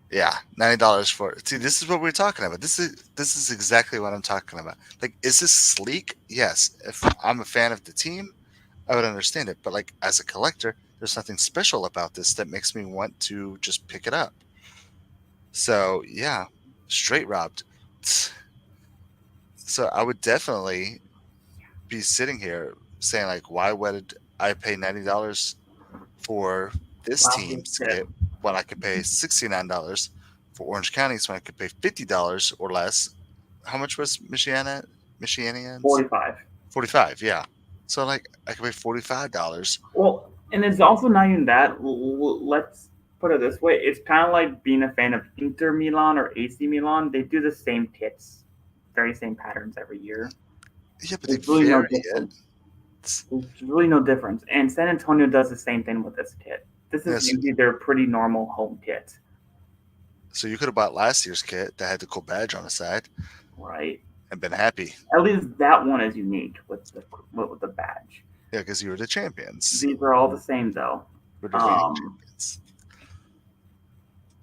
Yeah, $90 for it. See, this is what we're talking about. This is exactly what I'm talking about. Like, is this sleek? Yes. If I'm a fan of the team, I would understand it. But like as a collector, there's nothing special about this that makes me want to just pick it up. So yeah, straight robbed. So I would definitely be sitting here saying like, why would I pay $90 for this Wow, team's kit. kit when I could pay $69 for Orange County's when I could pay $50 or less? How much was Michianians? 45. 45, yeah. So like I could pay $45. Well, and it's also not even that. Let's put it this way: it's kind of like being a fan of Inter Milan or AC Milan. They do the same kits, very same patterns every year. Yeah, but they There's really no vary it. difference. There's really no difference. And San Antonio does the same thing with this kit. This is Yes. usually their pretty normal home kit, So you could have bought last year's kit that had the cool badge on the side right? and been happy. At least that one is unique with the badge. Yeah, because you were the champions. These are all the same though. We're defeating Um, champions.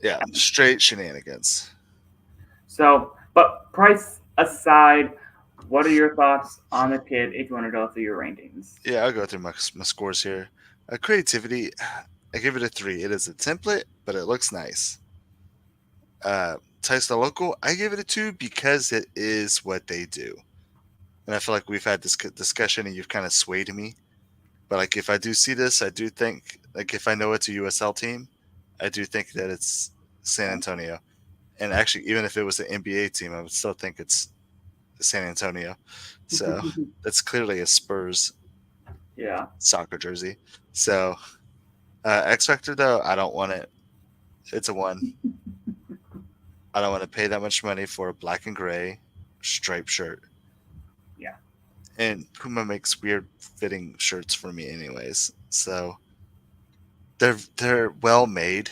Yeah, straight shenanigans. So, but price aside, what are your thoughts on the kit if you want to go through your rankings? Yeah, I'll go through my scores here. Creativity, I give it a 3. It is a template, but it looks nice. Ties to local, I give it a 2 because it is what they do. And I feel like we've had this discussion and you've kind of swayed me. But like if I do see this, I do think like if I know it's a USL team, I do think that it's San Antonio. And actually, even if it was an NBA team, I would still think it's San Antonio. So that's clearly a Spurs Yeah. soccer jersey. So X Factor though, I don't want it. It's a 1. I don't want to pay that much money for a black and gray striped shirt. Yeah. And Puma makes weird fitting shirts for me anyways. So they're well made.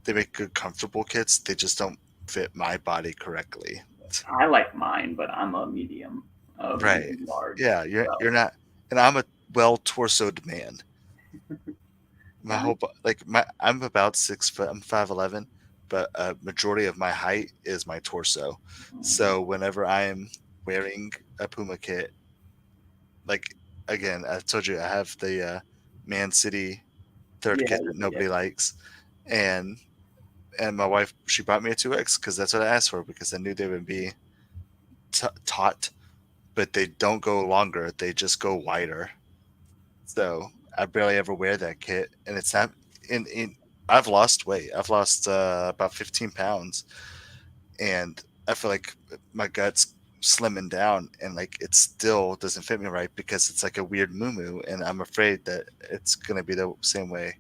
They make good comfortable kits. They just don't fit my body correctly. I like mine, but I'm a medium. Right. Medium large. Yeah, you're not, and I'm a well torsoed man. My whole I'm about 6 foot. I'm 5'11", but a majority of my height is my torso. So whenever I am wearing a Puma kit, like again, I told you I have the Man City third kit that nobody likes, and my wife, she bought me a 2X because that's what I asked for because I knew they would be taut, but they don't go longer; they just go wider. So I barely ever wear that kit, and it's not. I've lost weight. I've lost about 15 pounds, and I feel like my gut's slimming down, and like it still doesn't fit me right because it's like a weird moo and I'm afraid that it's gonna be the same way.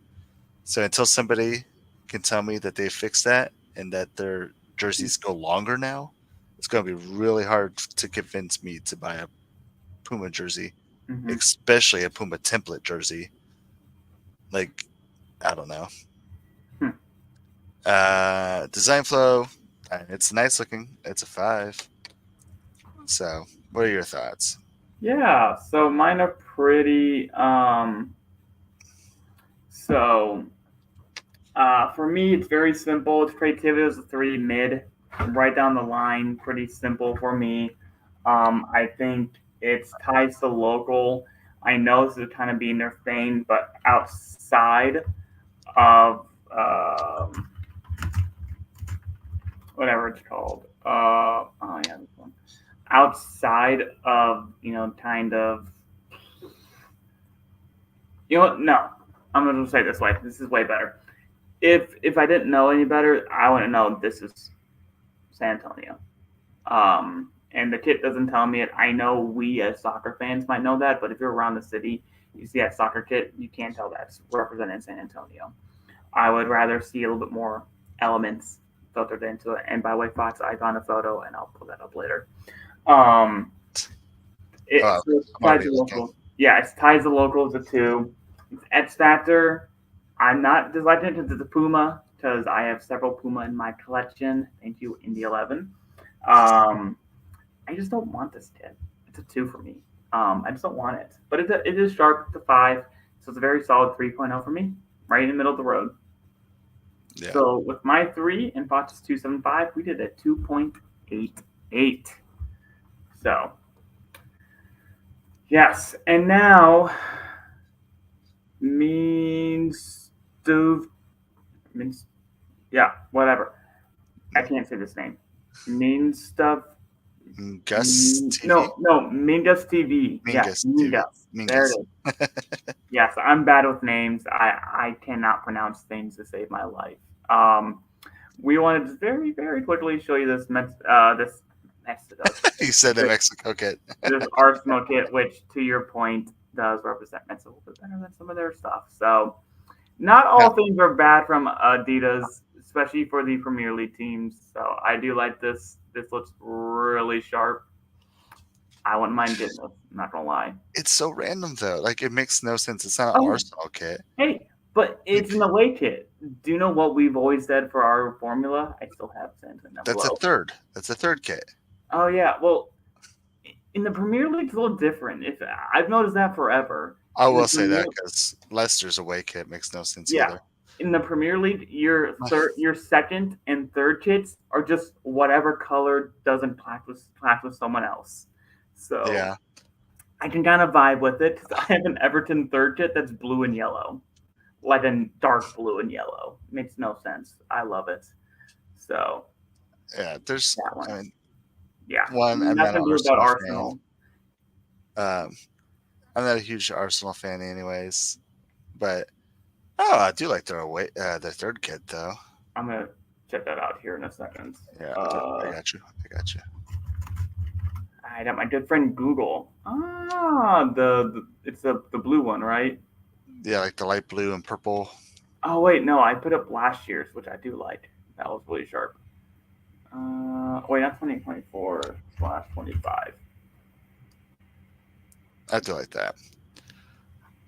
So until somebody can tell me that they fixed that and that their jerseys go longer now, it's going to be really hard to convince me to buy a Puma jersey, Mm-hmm. especially a Puma template jersey. Like, I don't know. Design flow, it's nice looking. It's a 5. So, what are your thoughts? Yeah, so mine are pretty. So for me, it's very simple. It's creativity is a 3 mid, right down the line. Pretty simple for me. I think it's ties to local. I know this is kind of being their thing, but outside of whatever it's called, oh yeah, this one. Outside of kind of no, I'm going to say it this way. This is way better. If I didn't know any better, I wouldn't know this is San Antonio. And the kit doesn't tell me it. I know we as soccer fans might know that, but if you're around the city, you see that soccer kit, you can't tell that's representing San Antonio. I would rather see a little bit more elements filtered into it. And by the way, Fox, I found a photo, and I'll pull that up later. It's ties to local. Yeah, it's ties to locals to 2. It's X Factor. I'm not disliking it to the Puma because I have several Puma in my collection. Thank you, Indy 11. I just don't want this kit. It's a 2 for me. I just don't want it. But it is sharp to 5, so it's a very solid 3.0 for me, right in the middle of the road. Yeah. So with my 3 and Fox's 2.75, we did a 2.88. So yes, and now whatever. I can't say this name. Mingus TV. No, Mingus TV. Mingus TV. Mingus. There it is. Yes, I'm bad with names. I cannot pronounce things to save my life. We wanted to very, very quickly show you this You said the Mexico kit. This Arsenal kit, which to your point does represent Mexico a little bit better than some of their stuff. So not all things are bad from Adidas, especially for the Premier League teams. So I do like this. This looks really sharp. I wouldn't mind getting it. I'm not gonna lie. It's so random though. Like it makes no sense. It's not an Arsenal kit. Hey, but it's an away kit. Do you know what we've always said for our formula? I still have sent it. That's a third. That's a third kit. Oh yeah. Well, in the Premier League, it's a little different. I've noticed that forever. I will say that because Leicester's away kit makes no sense either. In the Premier League, your second and third kits are just whatever color doesn't clash with someone else. So yeah, I can kind of vibe with it because I have an Everton third kit that's blue and yellow, like a dark blue and yellow. Makes no sense. I love it. So yeah, there's that one. I mean, one. I'm not going to do about Arsenal. I'm not a huge Arsenal fan, anyways, but. Oh, I do like their third kit though. I'm gonna check that out here in a second. Yeah, I got you. I got my good friend Google. It's the blue one, right? Yeah, like the light blue and purple. Oh wait, no, I put up last year's, which I do like. That was really sharp. Wait, not 2024/25. I do like that.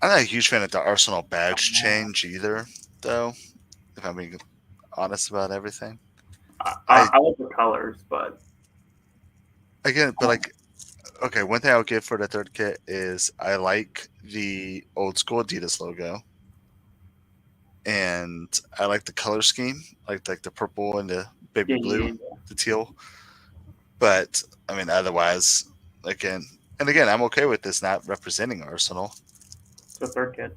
I'm not a huge fan of the Arsenal badge change either, though, if I'm being honest about everything. I like the colors, but... Again, but okay, one thing I would give for the third kit is I like the old school Adidas logo. And I like the color scheme, like the purple and the baby blue, the teal. But, I mean, otherwise, again, I'm okay with this not representing Arsenal. The third kit.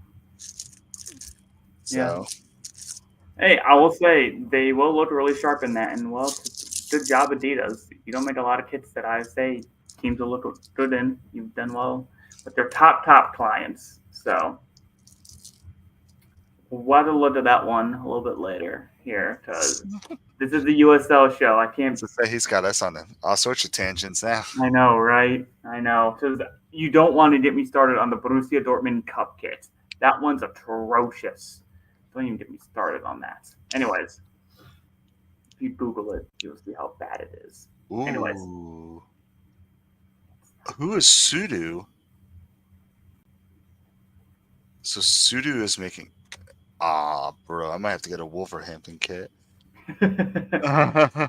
So. Yeah. Hey, I will say they will look really sharp in that, and well, good job, Adidas. You don't make a lot of kits that I say teams will look good in. You've done well with their top clients. So we'll look at that one a little bit later here because this is the USL show. I can't say he's got us on all sorts of tangents now. I know, right? I know. Because you don't want to get me started on the Borussia Dortmund Cup kit. That one's atrocious. Don't even get me started on that. Anyways, you Google it, you'll see how bad it is. Anyways, Ooh. Who is Sudo? So Sudo is making. Ah, bro, I might have to get a Wolverhampton kit.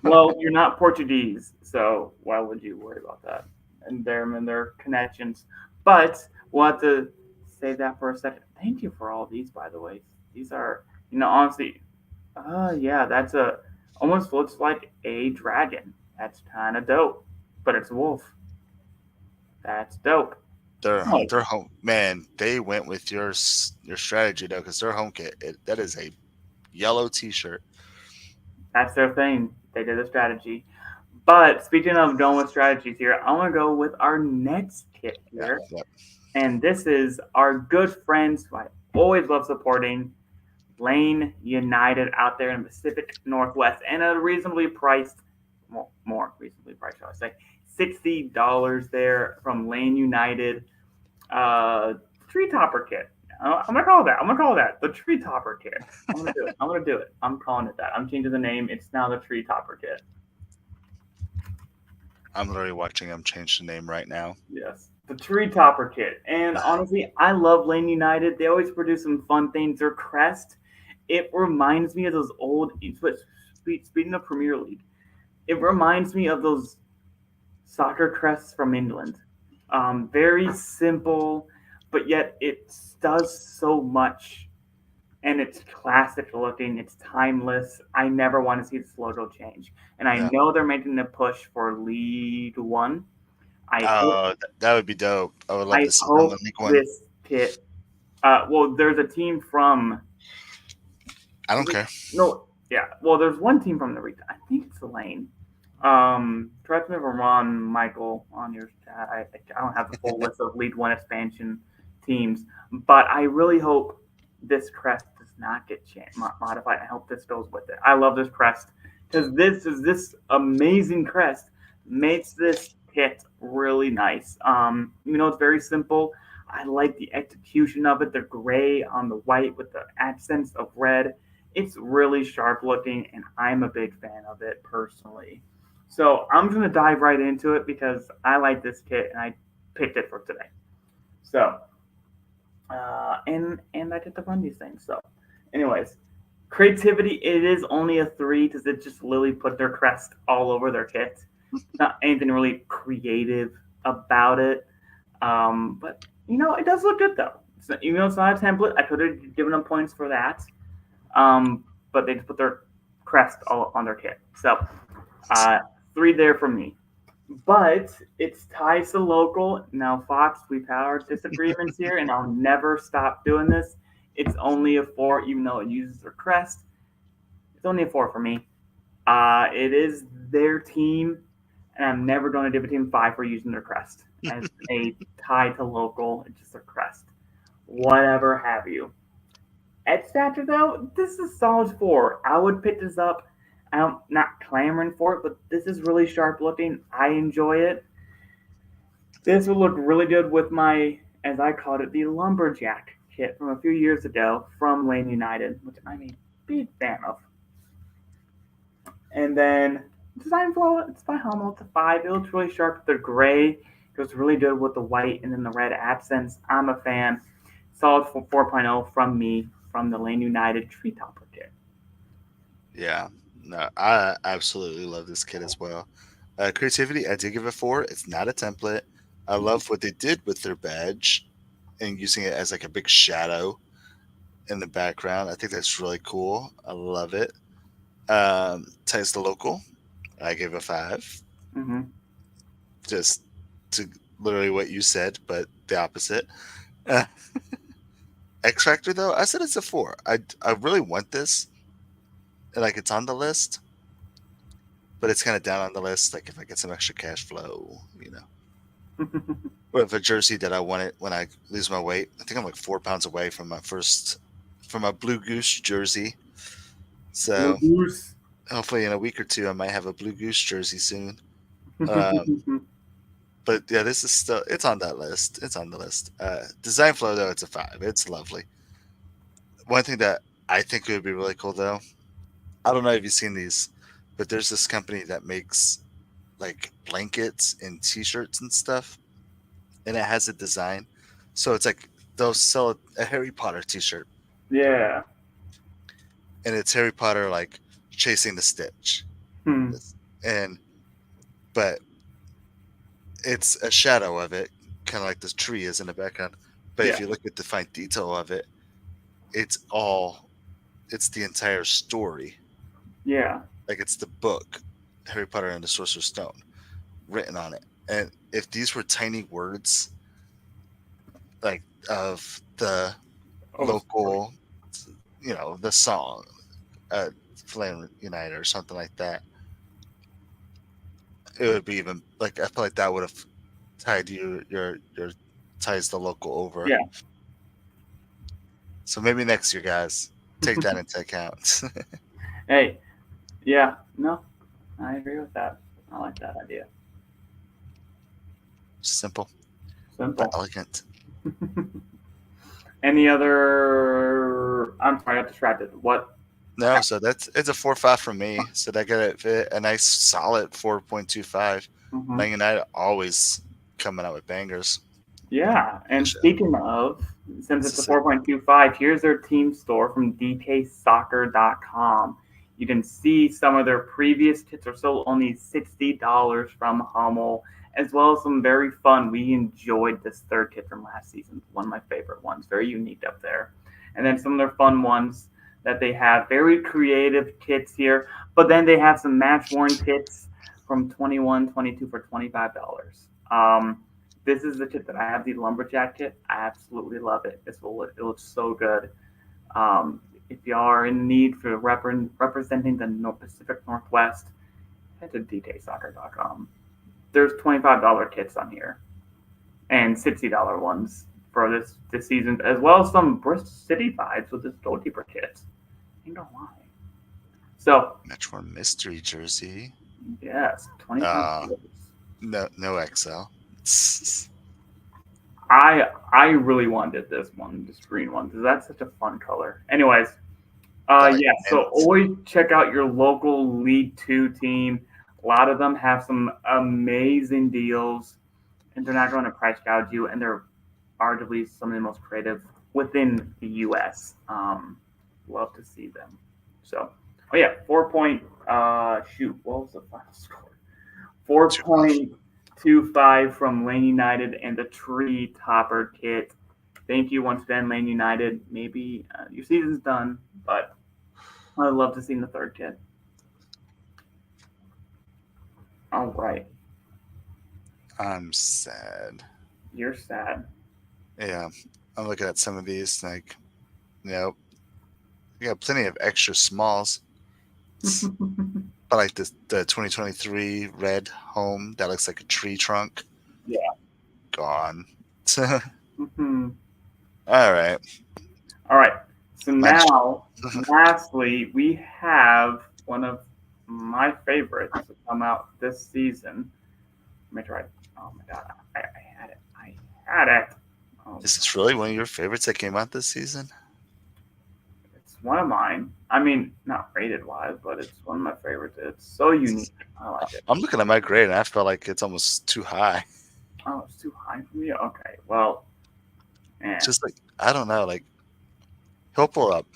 well, you're not Portuguese, so why would you worry about that? And their connections. But we'll have to save that for a second. Thank you for all these, by the way. These are, honestly, yeah, that's almost looks like a dragon. That's kind of dope, but it's a wolf. That's dope. Nice. Their home man. They went with your strategy though, because their home kit that is a yellow T-shirt. That's their thing. They did a strategy. But speaking of going with strategies here, I want to go with our next kit Yeah, here. yep. And this is our good friends who I always love supporting, Lane United out there in the Pacific Northwest, and a reasonably priced, more reasonably priced, shall I say, $60 there from Lane United. Tree topper kit. I'm gonna call that. I'm gonna call that the tree topper kit. I'm gonna do it. I'm gonna do it. I'm calling it that. I'm changing the name. It's now the tree topper kit. I'm literally watching them change the name right now. Yes, the tree topper kit. And honestly, I love Lane United. They always produce some fun things. Their crest, it reminds me of those old. Speaking of Premier League, it reminds me of those soccer crests from England. Very simple, but yet it does so much, and it's classic looking. It's timeless. I never want to see this logo change, and I Yeah. know they're making a push for League One. I hope Oh, that would be dope. I would love I to see them in hope League One. this kit. Well, there's a team from. I don't care. No, yeah. Well, there's one team from the region. I think it's the Lane. Correct me if I'm wrong, Michael. On your, I don't have the full list of League One expansion teams, but I really hope this crest does not get modified. I hope this goes with it. I love this crest because this amazing crest makes this kit really nice. It's very simple. I like the execution of it. The gray on the white with the accents of red. It's really sharp looking, and I'm a big fan of it personally. So I'm going to dive right into it because I like this kit and I picked it for today. So, and I get to run these things. So, anyways, creativity, it is only a 3 because it just literally put their crest all over their kit. Not anything really creative about it. But, it does look good though. So, even though it's not a template, I could have given them points for that. But they just put their crest all on their kit. So, 3 there from me. But it's ties to local. Now, Fox, we've had our disagreements here, and I'll never stop doing this. It's only a 4, even though it uses their crest. It's only a 4 for me. It is their team, and I'm never going to give a team 5 for using their crest as a tie to local. It's just their crest. Whatever have you. X Factor, though, this is a solid 4. I would pick this up. I'm not clamoring for it, but this is really sharp looking. I enjoy it. This will look really good with my, as I called it, the Lumberjack kit from a few years ago from Lane United, which I'm a big fan of. And then design flow, it's by Hummel. It's a 5. It looks really sharp. The gray goes really good with the white and then the red accents. I'm a fan. Solid 4.0 from me from the Lane United Tree Topper kit. Yeah. No, I absolutely love this kit as well. Creativity, I did give it 4. It's not a template. I love what they did with their badge and using it as like a big shadow in the background. I think that's really cool. I love it. Ties to local, I gave a 5. Mm-hmm. Just to literally what you said, but the opposite. Uh, X Factor, though, I said it's a 4. I really want this. Like, it's on the list, but it's kind of down on the list. Like, if I get some extra cash flow, or if a jersey that I wanted when I lose my weight. I think I'm like 4 pounds away from my Blue Goose jersey. So Blue Goose. hopefully in a week or 2, I might have a Blue Goose jersey soon. But yeah, this is still, it's on that list. It's on the list. Design flow, though, it's a 5. It's lovely. One thing that I think would be really cool, though, I don't know if you've seen these, but there's this company that makes like blankets and T-shirts and stuff, and it has a design. So it's like they'll sell a Harry Potter T-shirt, Yeah. and it's Harry Potter like chasing the Stitch, Hmm. and but it's a shadow of it, kind of like this tree is in the background. But if Yeah. you look at the fine detail of it, it's it's the entire story. Yeah. Like it's the book, Harry Potter and the Sorcerer's Stone, written on it. And if these were tiny words, like of the Oh, the story. local, the song, Flame Unite or something like that, it would be even like I feel like that would have tied your ties the local over. Yeah. So maybe next year, guys, take that into account. Hey. Yeah. No, I agree with that. I like that idea. Simple but Simple. elegant. Any other? I'm sorry, I got distracted. What? No, so it's a 4.5 from me. So that got it a nice solid 4.25. Mhm. Man United always coming out with bangers. Yeah, and Show. speaking of, since This it's a is it. 4.25, here's their team store from dksoccer.com. You can see some of their previous kits are still only $60 from Hummel, as well as some very fun. We enjoyed this third kit from last season, one of my favorite ones, very unique up there. And then some of their fun ones that they have, very creative kits here, but then they have some match worn kits from 21, 22 for $25. This is the kit that I have, the lumberjack kit. I absolutely love it. It looks so good. If you are in need for representing the Pacific Northwest, head to dksoccer.com. There's $25 kits on here and $60 ones for this season, as well as some Bristol City vibes with this goalkeeper kit. Ain't gonna lie. So Metro Mystery jersey. yes, Uh, $25. no XL. I really wanted this one, this green one, because that's such a fun color. Anyways, That like yeah, so mint. always check out your local League Two team. A lot of them have some amazing deals, and they're not going to price gouge you, and they're arguably some of the most creative within the U.S. Love to see them. So, oh yeah, 4 point. Shoot, what was the final score? 4.25 from Lane United and the Tree Topper kit. Thank you once again, Lane United. Maybe your season's done, but I'd love to see the third kit. All right. I'm sad. You're sad. Yeah, I'm looking at some of these like, we got plenty of extra smalls. But like the 2023 red home that looks like a tree trunk. Yeah. Gone. Mhm. All right. All right. So Mine's now, lastly, we have one of my favorites to come out this season. Let me try. Oh my god, I had it. I had it. Oh, Is this really one of your favorites that came out this season? it's one of mine. I mean, not rated wise, but it's one of my favorites. It's so unique. I like it. I'm looking at my grade and I feel like it's almost too high. Oh, it's too high for me. Okay, well, eh, Just like I don't know, like he'll pull up.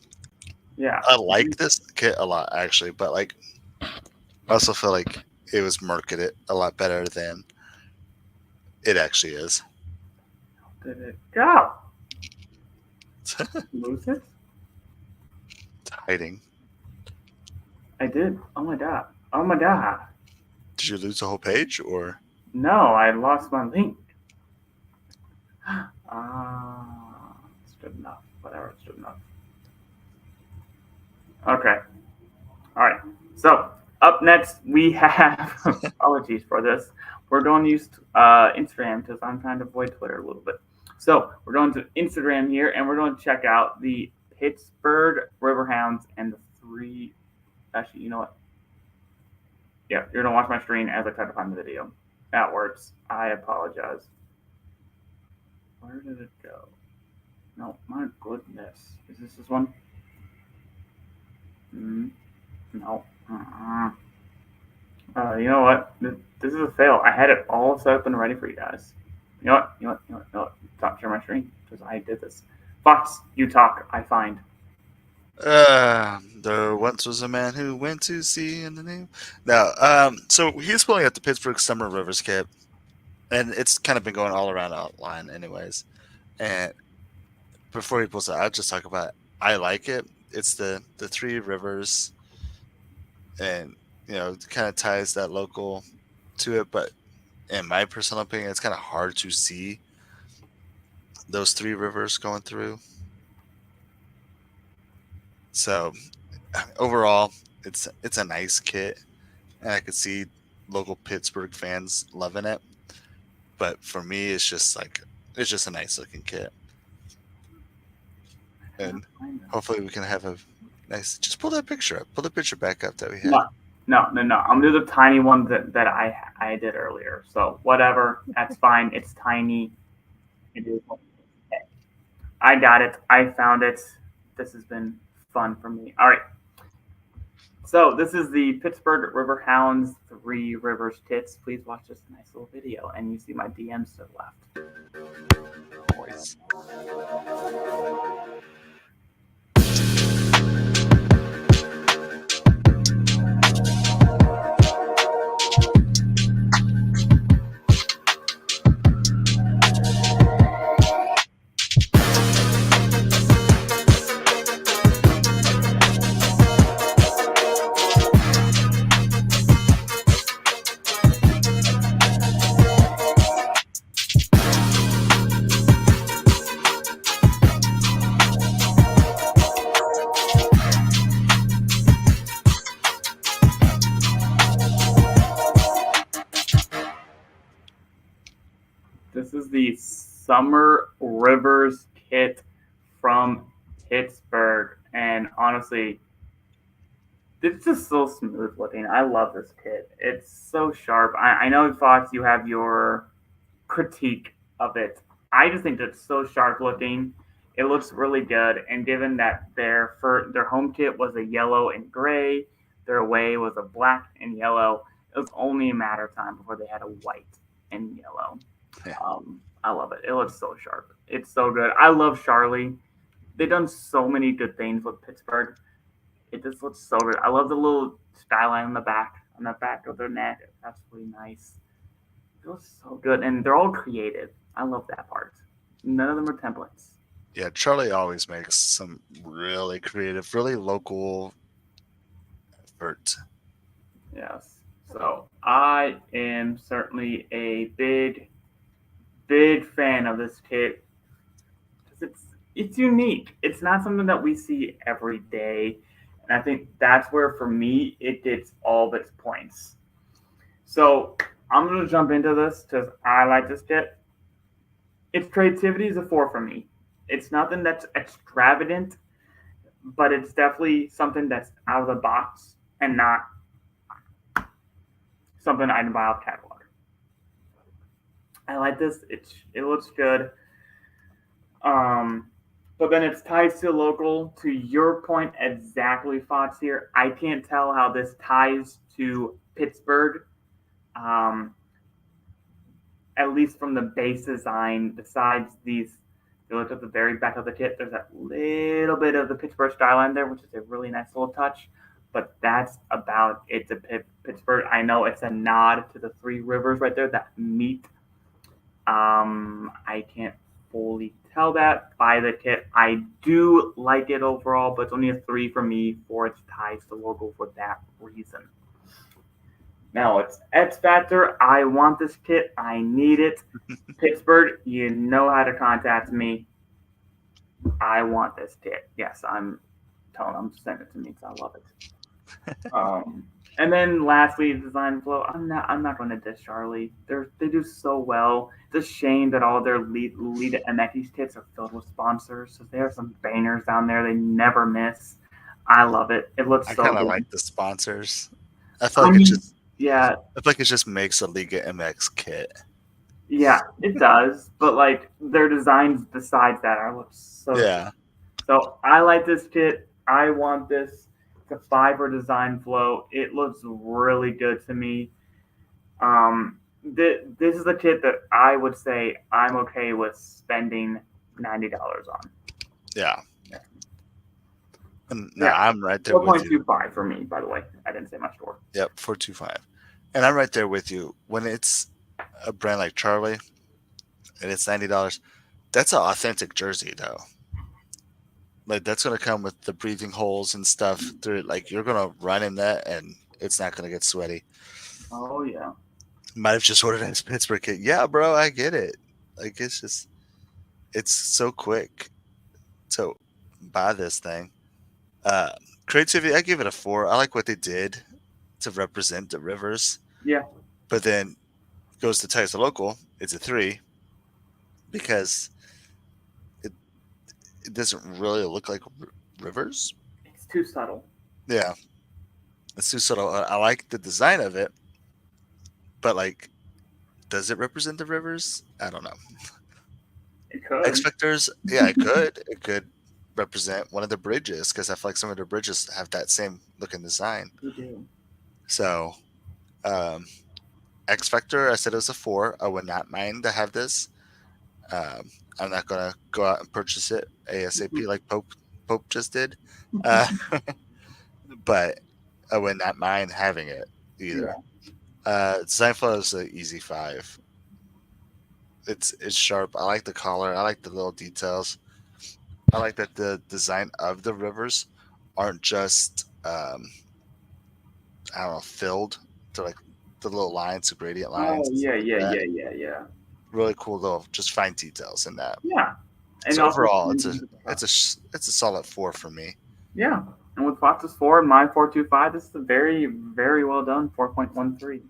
yeah. I like this kit a lot actually, but like I also feel like it was marketed a lot better than it actually is. Did it go? Lose it? It's hiding. I did. Oh my god. Oh my god. Did you lose the whole page or No, I lost my link. It's good enough. Whatever, it's good enough. Okay. All right. So up next we have. Apologies for this. We're going to use Instagram because I'm trying to avoid Twitter a little bit. So we're going to Instagram here, and we're going to check out the Pittsburgh Riverhounds and the three. Actually, you know what? Yeah, you're gonna watch my screen as I try to find the video. That works. I apologize. Where did it go? No, my goodness. Is this one? No. You know what? This is a fail. I had it all set up and ready for you guys. You know what? You know what? You know what? You know what? Stop sharing my screen because I did this. Fox, you talk. I find. There once was a man who went to sea in the name. No, so he's pulling out the Pittsburgh Summer Rivers kit, and it's kind of been going all around outline, anyways. And before he pulls it, I'll just talk about. I like it. It's the three rivers, and it kind of ties that local to it. But in my personal opinion, it's kind of hard to see those three rivers going through. So overall, it's a nice kit, and I could see local Pittsburgh fans loving it. But for me, it's just a nice looking kit, and hopefully we can have a nice. Just pull that picture up. Pull the picture back up that we had. No. I'm gonna do the tiny one that I did earlier. So whatever, that's fine. It's tiny. It is. I got it. I found it. This has been fun for me. All right. So this is the Pittsburgh River Hounds Three Rivers kits. Please watch this nice little video, and you see my DMs to the left. Boys. This is the Summer Rivers kit from Pittsburgh, and honestly, it's just so smooth looking. I love this kit. It's so sharp. I know, Fox, you have your critique of it. I just think it's so sharp looking. It looks really good, and given that their home kit was a yellow and gray, their away was a black and yellow. It was only a matter of time before they had a white and yellow. Yeah. I love it. It looks so sharp. It's so good. I love Charlie. They've done so many good things with Pittsburgh. It just looks so good. I love the little skyline on the back of their neck. It's absolutely nice. It looks so good, and they're all creative. I love that part. None of them are templates. Yeah, Charlie always makes some really creative, really local effort. Yes. So I am certainly a big fan of this kit. It's unique. It's not something that we see every day. And I think that's where, for me, it gets all of its points. So I'm going to jump into this because I like this kit. Its creativity is a 4 for me. It's nothing that's extravagant, but it's definitely something that's out of the box and not something I can buy off catalog. I like this. It looks good. But then it's ties to local. To your point exactly, Fox, here, I can't tell how this ties to Pittsburgh. At least from the base design, besides these, if you look at the very back of the kit, there's that little bit of the Pittsburgh skyline there, which is a really nice little touch. But that's about it to Pittsburgh. I know it's a nod to the three rivers right there that meet. I can't fully tell that by the kit. I do like it overall, but it's only a 3 for me for its ties to logo for that reason. Now it's X Factor. I want this kit. I need it. Pittsburgh, you know how to contact me. I want this kit. Yes, I'm telling them to send it to me because I love it. And then lastly, design flow. I'm not going to diss Charlie. They do so well. It's a shame that all their lead MX kits are filled with sponsors. So there are some bangers down there they never miss. I love it. It looks so good. I kind of like the sponsors. I feel like it just makes a Liga MX kit. Yeah, it does. But like their designs besides that look so good. So I like this kit. I want this. the fiber design flow. It looks really good to me. This is the kit that I would say I'm okay with spending $90 on. Yeah. Yeah. And no, Yeah, I'm right there with you. 4.25 for me, by the way. I didn't say my score. Yep, 425. And I'm right there with you. When it's a brand like Charlie and it's $90, that's an authentic jersey though. Like that's gonna come with the breathing holes and stuff through it. Like you're gonna run in that and it's not gonna get sweaty. Oh yeah. Might have just ordered his Pittsburgh kit. Yeah, bro, I get it. Like it's so quick to buy this thing. Uh Creativity, I give it a 4. I like what they did to represent the rivers. Yeah. But then goes to Tyson Local, it's a 3 because it it doesn't really look like rivers. It's too subtle. Yeah, it's too subtle. I like the design of it, but like, does it represent the rivers? I don't know. It could. X Factors, yeah, it could. It could represent one of the bridges because I feel like some of the bridges have that same looking design. You do. So, um, X Factor, I said it was a 4. I would not mind to have this. Um, I'm not gonna go out and purchase it ASAP like Pope just did, uh, but I would not mind having it either. Design flow is an easy 5. It's sharp. I like the collar. I like the little details. I like that the design of the rivers aren't just I don't know, filled to like the little lines, the gradient lines. Oh yeah, Like yeah, that. yeah, yeah, yeah. Really cool little just fine details in that. Yeah. And So also, overall, it's a solid 4 for me. yeah. And with Fox's 4 and my 4.25, this is a very, very well done 4.13.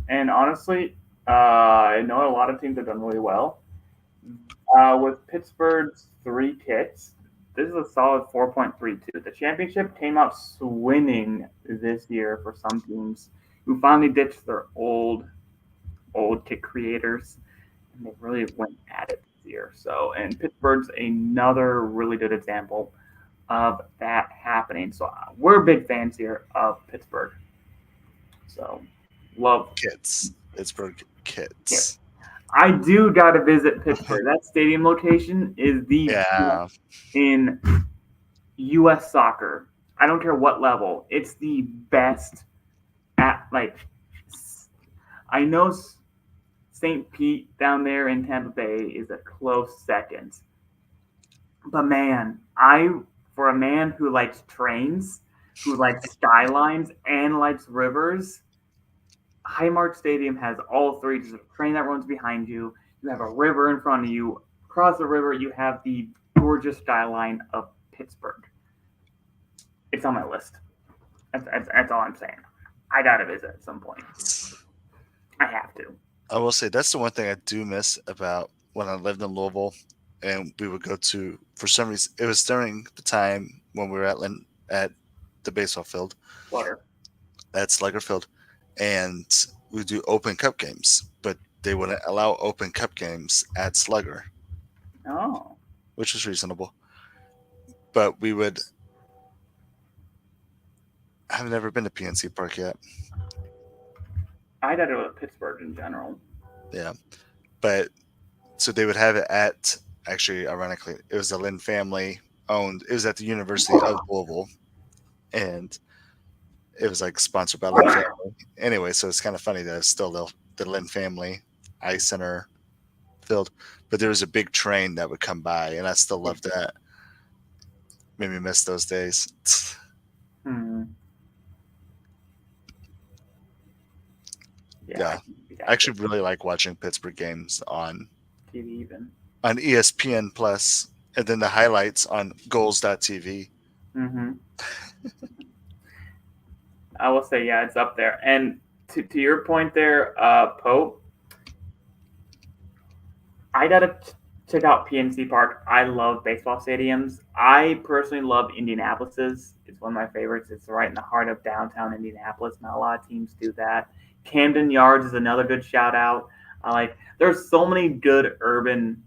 And honestly, I know a lot of teams have done really well. With Pittsburgh's 3 kits, this is a solid 4.32. The championship came out swinging this year for some teams who finally ditched their old kit creators, and they really went at it this year. So, and Pittsburgh's another really good example of that happening. So, we're big fans here of Pittsburgh. So, love Kits. Pittsburgh kits. kits. I do got to visit Pittsburgh. That stadium location is the Yeah. in U.S. soccer. I don't care what level. It's the best at like. I know St. Pete down there in Tampa Bay is a close second, but man, I for a man who likes trains, who likes skylines and likes rivers, Highmark Stadium has all three. There's a train that runs behind you. You have a river in front of you. Across the river, you have the gorgeous skyline of Pittsburgh. It's on my list. That's all I'm saying. I gotta visit at some point. I have to. I will say that's the one thing I do miss about when I lived in Louisville, and we would go to for some reason it was during the time when we were at the baseball field Water. at Slugger Field, and we do open cup games, but they wouldn't allow open cup games at Slugger, Oh. which was reasonable. But we would. I've never been to PNC Park yet. I gotta go to Pittsburgh in general. Yeah, but so they would have it at actually, ironically, it was the Lynn family owned. It was at the University of Louisville, and it was like sponsored by Lynn family. Anyway, so it's kind of funny that it's still the Lynn family ice center field, but there was a big train that would come by, and I still loved that. Made me miss those days. Yeah. I actually really like watching Pittsburgh games on TV even. on ESPN Plus, and then the highlights on Goals.tv. Mm-hmm. I will say, yeah, it's up there. And to your point there, Pope, I gotta check out PNC Park. I love baseball stadiums. I personally love Indianapolis's. It's one of my favorites. It's right in the heart of downtown Indianapolis. Not a lot of teams do that. Camden Yards is another good shout out. There's so many good urban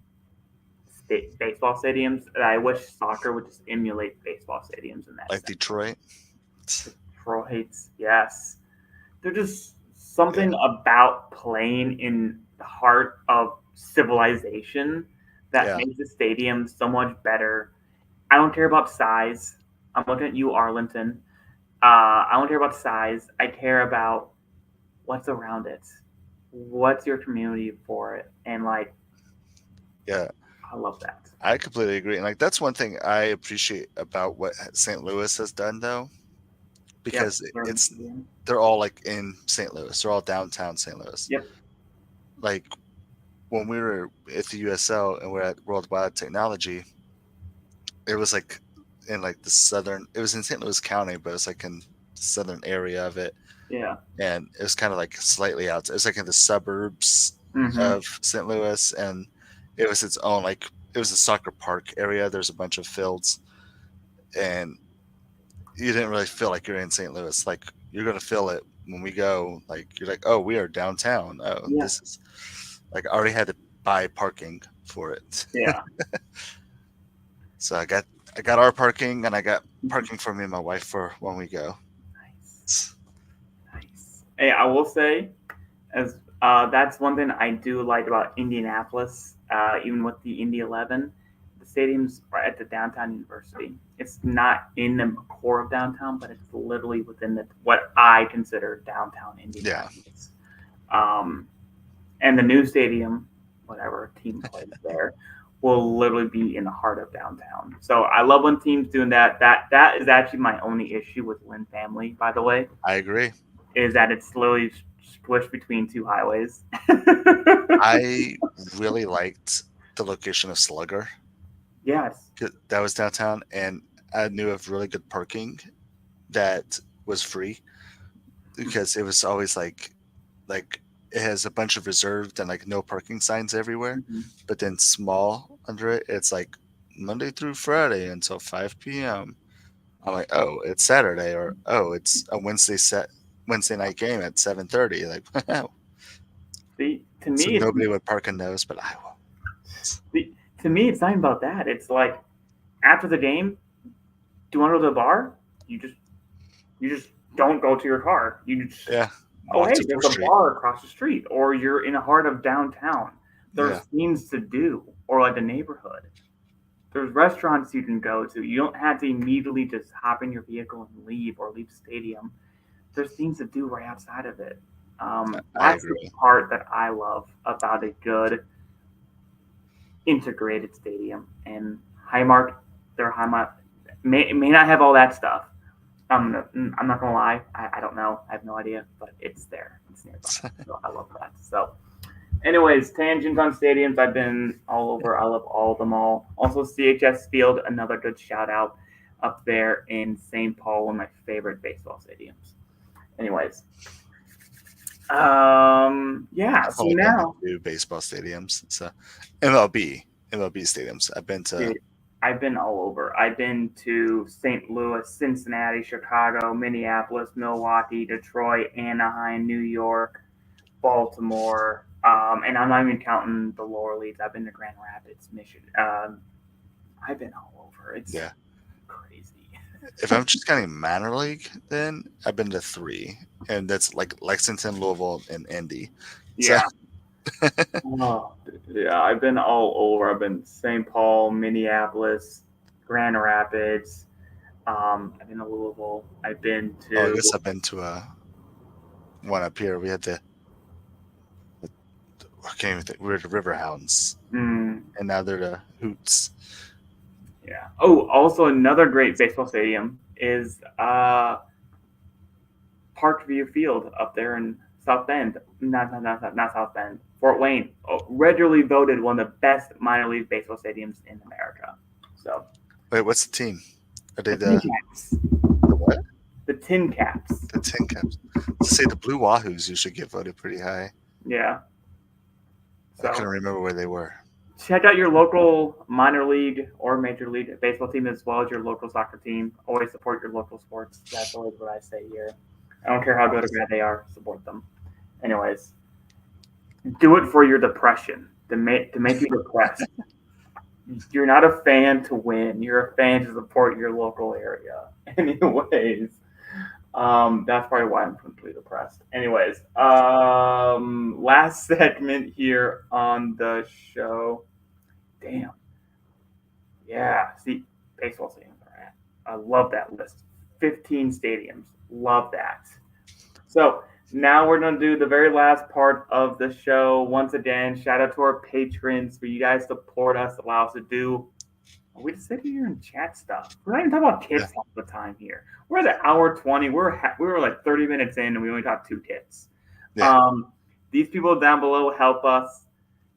baseball stadiums. And I wish soccer would just emulate baseball stadiums in that Like sense. Detroit. Detroit's, yes. There's just something about playing in the heart of civilization that Yeah. makes the stadium so much better. I don't care about size. I'm looking at you, Arlington. I don't care about size. I care about what's around it. What's your community for it? And like, Yeah. I love that. I completely agree. And like that's one thing I appreciate about what St. Louis has done though, Yep. because they're all like in St. Louis. They're all downtown St. Louis. Yep. Like when we were at the USL and we're at World Wide Technology, it was like in like the southern. It was in St. Louis County, but it was like in the southern area of it, Yeah. and it was kind of like slightly out. It was like in the suburbs Mm-hmm. of St. Louis, and it was its own like it was a soccer park area. There's a bunch of fields, and you didn't really feel like you're in St. Louis. Like you're gonna feel it when we go. Like you're like, oh, we are downtown. Oh, Yeah. this is like I already had to buy parking for it. Yeah. So I got our parking, and I got parking for me and my wife for when we go. Nice. Nice. Hey, I will say, as that's one thing I do like about Indianapolis. Even with the Indy 11, the stadium's right at the downtown university. It's not in the core of downtown, but it's literally within what I consider downtown Indianapolis. Yeah. And the new stadium, whatever team plays there, will literally be in the heart of downtown. So I love when teams doing that. That is actually my only issue with Lynn Family, by the way. I agree. Is that it's literally squished between two highways. I really liked the location of Slugger. Yes. That was downtown, and I knew of really good parking that was free because it was always like it has a bunch of reserved and like no parking signs everywhere, Mm-hmm. but then small under it, it's like Monday through Friday until 5 p.m. I'm like, oh, it's Saturday, or oh, it's a Wednesday night game at 7:30. Like, wow. See, to So me, nobody would park in those, but I will. To me, it's not even about that. It's like after the game, do you want to go to the bar? You just don't go to your car. You just oh hey, there's a bar across the street, or you're in the heart of downtown. There's things to do, or like the neighborhood. There's restaurants you can go to. You don't have to immediately just hop in your vehicle and leave or leave the stadium. There's things to do right outside of it. That's the part that I love about a good integrated stadium. And Highmark, may not have all that stuff. I'm not gonna lie. I don't know. I have no idea, but it's there. It's nearby. So I love that. So, anyways, tangents on stadiums. I've been all over. I love all of them all. Also, CHS Field, another good shout out up there in St. Paul, one of my favorite baseball stadiums. Anyways, yeah. So now new baseball stadiums. So MLB stadiums. I've been to. I've been all over. I've been to St. Louis, Cincinnati, Chicago, Minneapolis, Milwaukee, Detroit, Anaheim, New York, Baltimore, and I'm not even counting the lower leagues. I've been to Grand Rapids, Michigan. I've been all over. It's crazy. If I'm just counting minor league, then I've been to 3, and that's like Lexington, Louisville, and Indy. Yeah. Yeah, I've been all over. I've been St. Paul, Minneapolis, Grand Rapids. I've been to Louisville. I've been to. Oh, I guess I've been to one up here. We had I can't even think. We were the Riverhounds, and now they're the Hoots. Yeah. Oh, also another great baseball stadium is Parkview Field up there in South Bend. Not South Bend. Fort Wayne. Regularly voted one of the best minor league baseball stadiums in America. So. Wait, what's the team? Are they the Tin Caps? The what? The Tin Caps. The Tin Caps. To say the Blue Wahoos usually get voted pretty high. Yeah. So, I couldn't remember where they were. Check out your local minor league or major league baseball team as well as your local soccer team. Always support your local sports. That's always what I say here. I don't care how good or bad they are. Support them. Anyways, do it for your depression to make you depressed. You're not a fan to win. You're a fan to support your local area. Anyways, that's probably why I'm completely depressed. Anyways, last segment here on the show. Damn. Yeah. See, baseball stadiums are at. I love that list. 15 stadiums. Love that. So now we're gonna do the very last part of the show. Once again, shout out to our patrons for you guys support us, allow us to do. We just sit here and chat stuff. We're not even talking about Yeah. kits all the time here. We're at an hour 20. We were like 30 minutes in, and we only talked 2 kits. Yeah. These people down below help us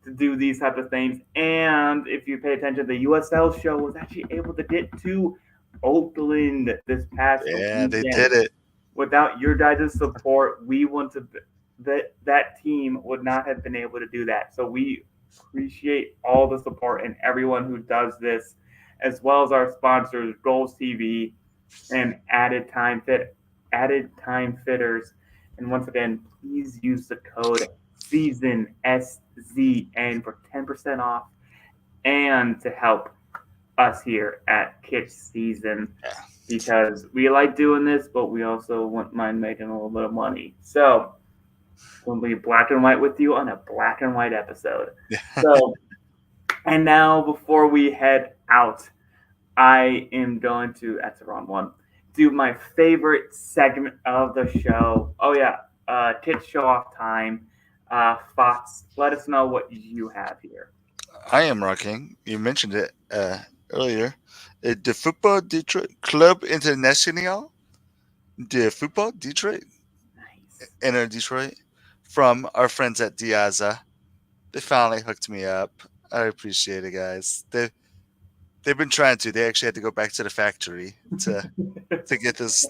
to do these type of things. And if you pay attention, the USL show was actually able to get to Oakland this past Yeah, they weekend. did it. Without your guys' support, we want to that team would not have been able to do that. So we appreciate all the support and everyone who does this, as well as our sponsors, Goals TV and Added Time Fitters. And once again, please use the code SZN for 10% off and to help us here at Kitsch Season because we like doing this, but we also wouldn't mind making a little bit of money. So we'll be black and white with you on a black and white episode. So, and now before we head out, I am going to, that's the wrong one, do my favorite segment of the show. Oh, yeah, Kitsch Show Off time. Fox, let us know what you have here. I am rocking. You mentioned it earlier. The Football Detroit Club International. The Football Detroit. Nice. Inner Detroit. From our friends at Diaza. They finally hooked me up. I appreciate it, guys. They've been trying to. They actually had to go back to the factory to get this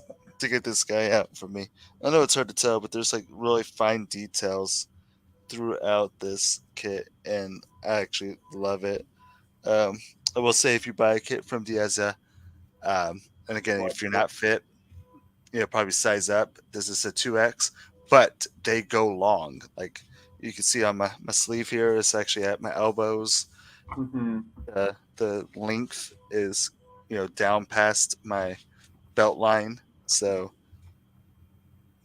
guy out for me. I know it's hard to tell, but there's like really fine details throughout this kit, and I actually love it. I will say if you buy a kit from Diaza, and again, if you're not fit, probably size up. This is a 2X, but they go long. Like you can see on my sleeve here, it's actually at my elbows. Mm-hmm. The length is down past my belt line, so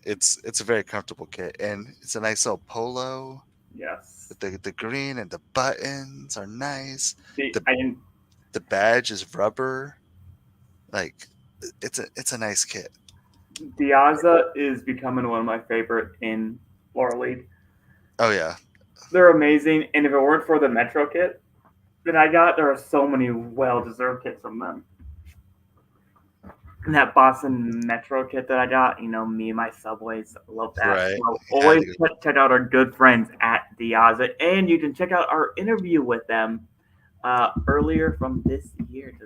it's a very comfortable kit, and it's a nice little polo. Yes. With the green and the buttons are nice. See, The badge is rubber. Like it's a nice kit. Diaza is becoming one of my favorite in Floor League. Oh yeah. They're amazing, and if it weren't for the Metro kit that I got, there are so many well-deserved kits from them. And that Boston Metro kit that I got, me and my Subways, I love that. Right. So always check out our good friends at Diaza, and you can check out our interview with them earlier from this year.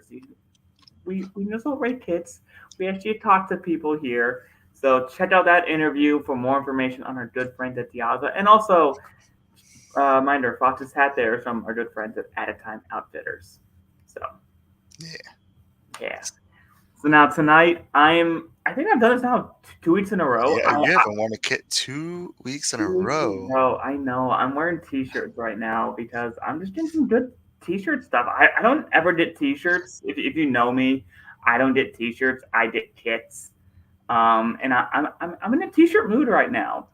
We celebrate kits. We actually talk to people here. So check out that interview for more information on our good friends at Diaza. And also, reminder, Fox's hat there is from our good friends at a Time Outfitters. So, yeah. So now tonight, I think I've done this now 2 weeks in a row. Yeah, you haven't worn a kit 2 weeks in a row. No, I know. I'm wearing T-shirts right now because I'm just getting some good T-shirt stuff. I don't ever get T-shirts. If you know me, I don't get T-shirts. I get kits. And I'm in a T-shirt mood right now.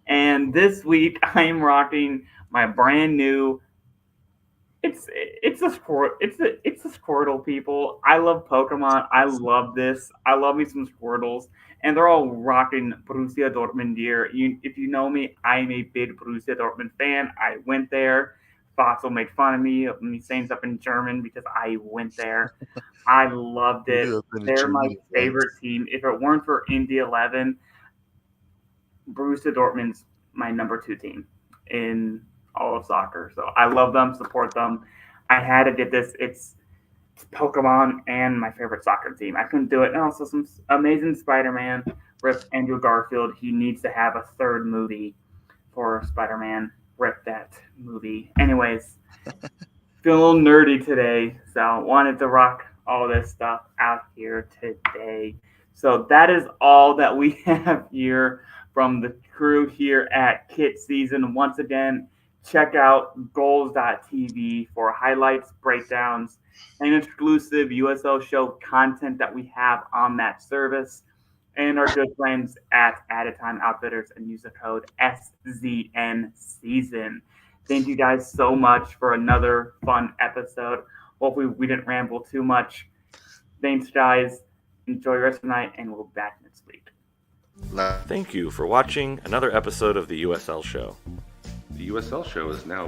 And this week I am rocking my brand new. It's a Squirtle, people. I love Pokemon. I love this. I love me some Squirtles, and they're all rocking Borussia Dortmund gear. If you know me, I'm a big Borussia Dortmund fan. I went there. Fox will make fun of me saying stuff in German because I went there. I loved it. They're my favorite team. If it weren't for Indy 11, Borussia Dortmund's my number 2 team in all of soccer. So I love them, support them. I had to get this. It's Pokemon and my favorite soccer team. I couldn't do it. And also some amazing Spider-Man with Andrew Garfield. He needs to have a 3rd movie for Spider-Man. Rip that movie. Anyways, feel a little nerdy today, so wanted to rock all this stuff out here today. So that is all that we have here from the crew here at Kit Season. Once again, Check out goals.tv for highlights, breakdowns, and exclusive USL show content that we have on that service. And our good friends at Time Outfitters, and use the code SZN Season. Thank you guys so much for another fun episode. Hopefully we didn't ramble too much. Thanks, guys. Enjoy the rest of the night, and we'll be back next week. Thank you for watching another episode of the USL Show. The USL Show is now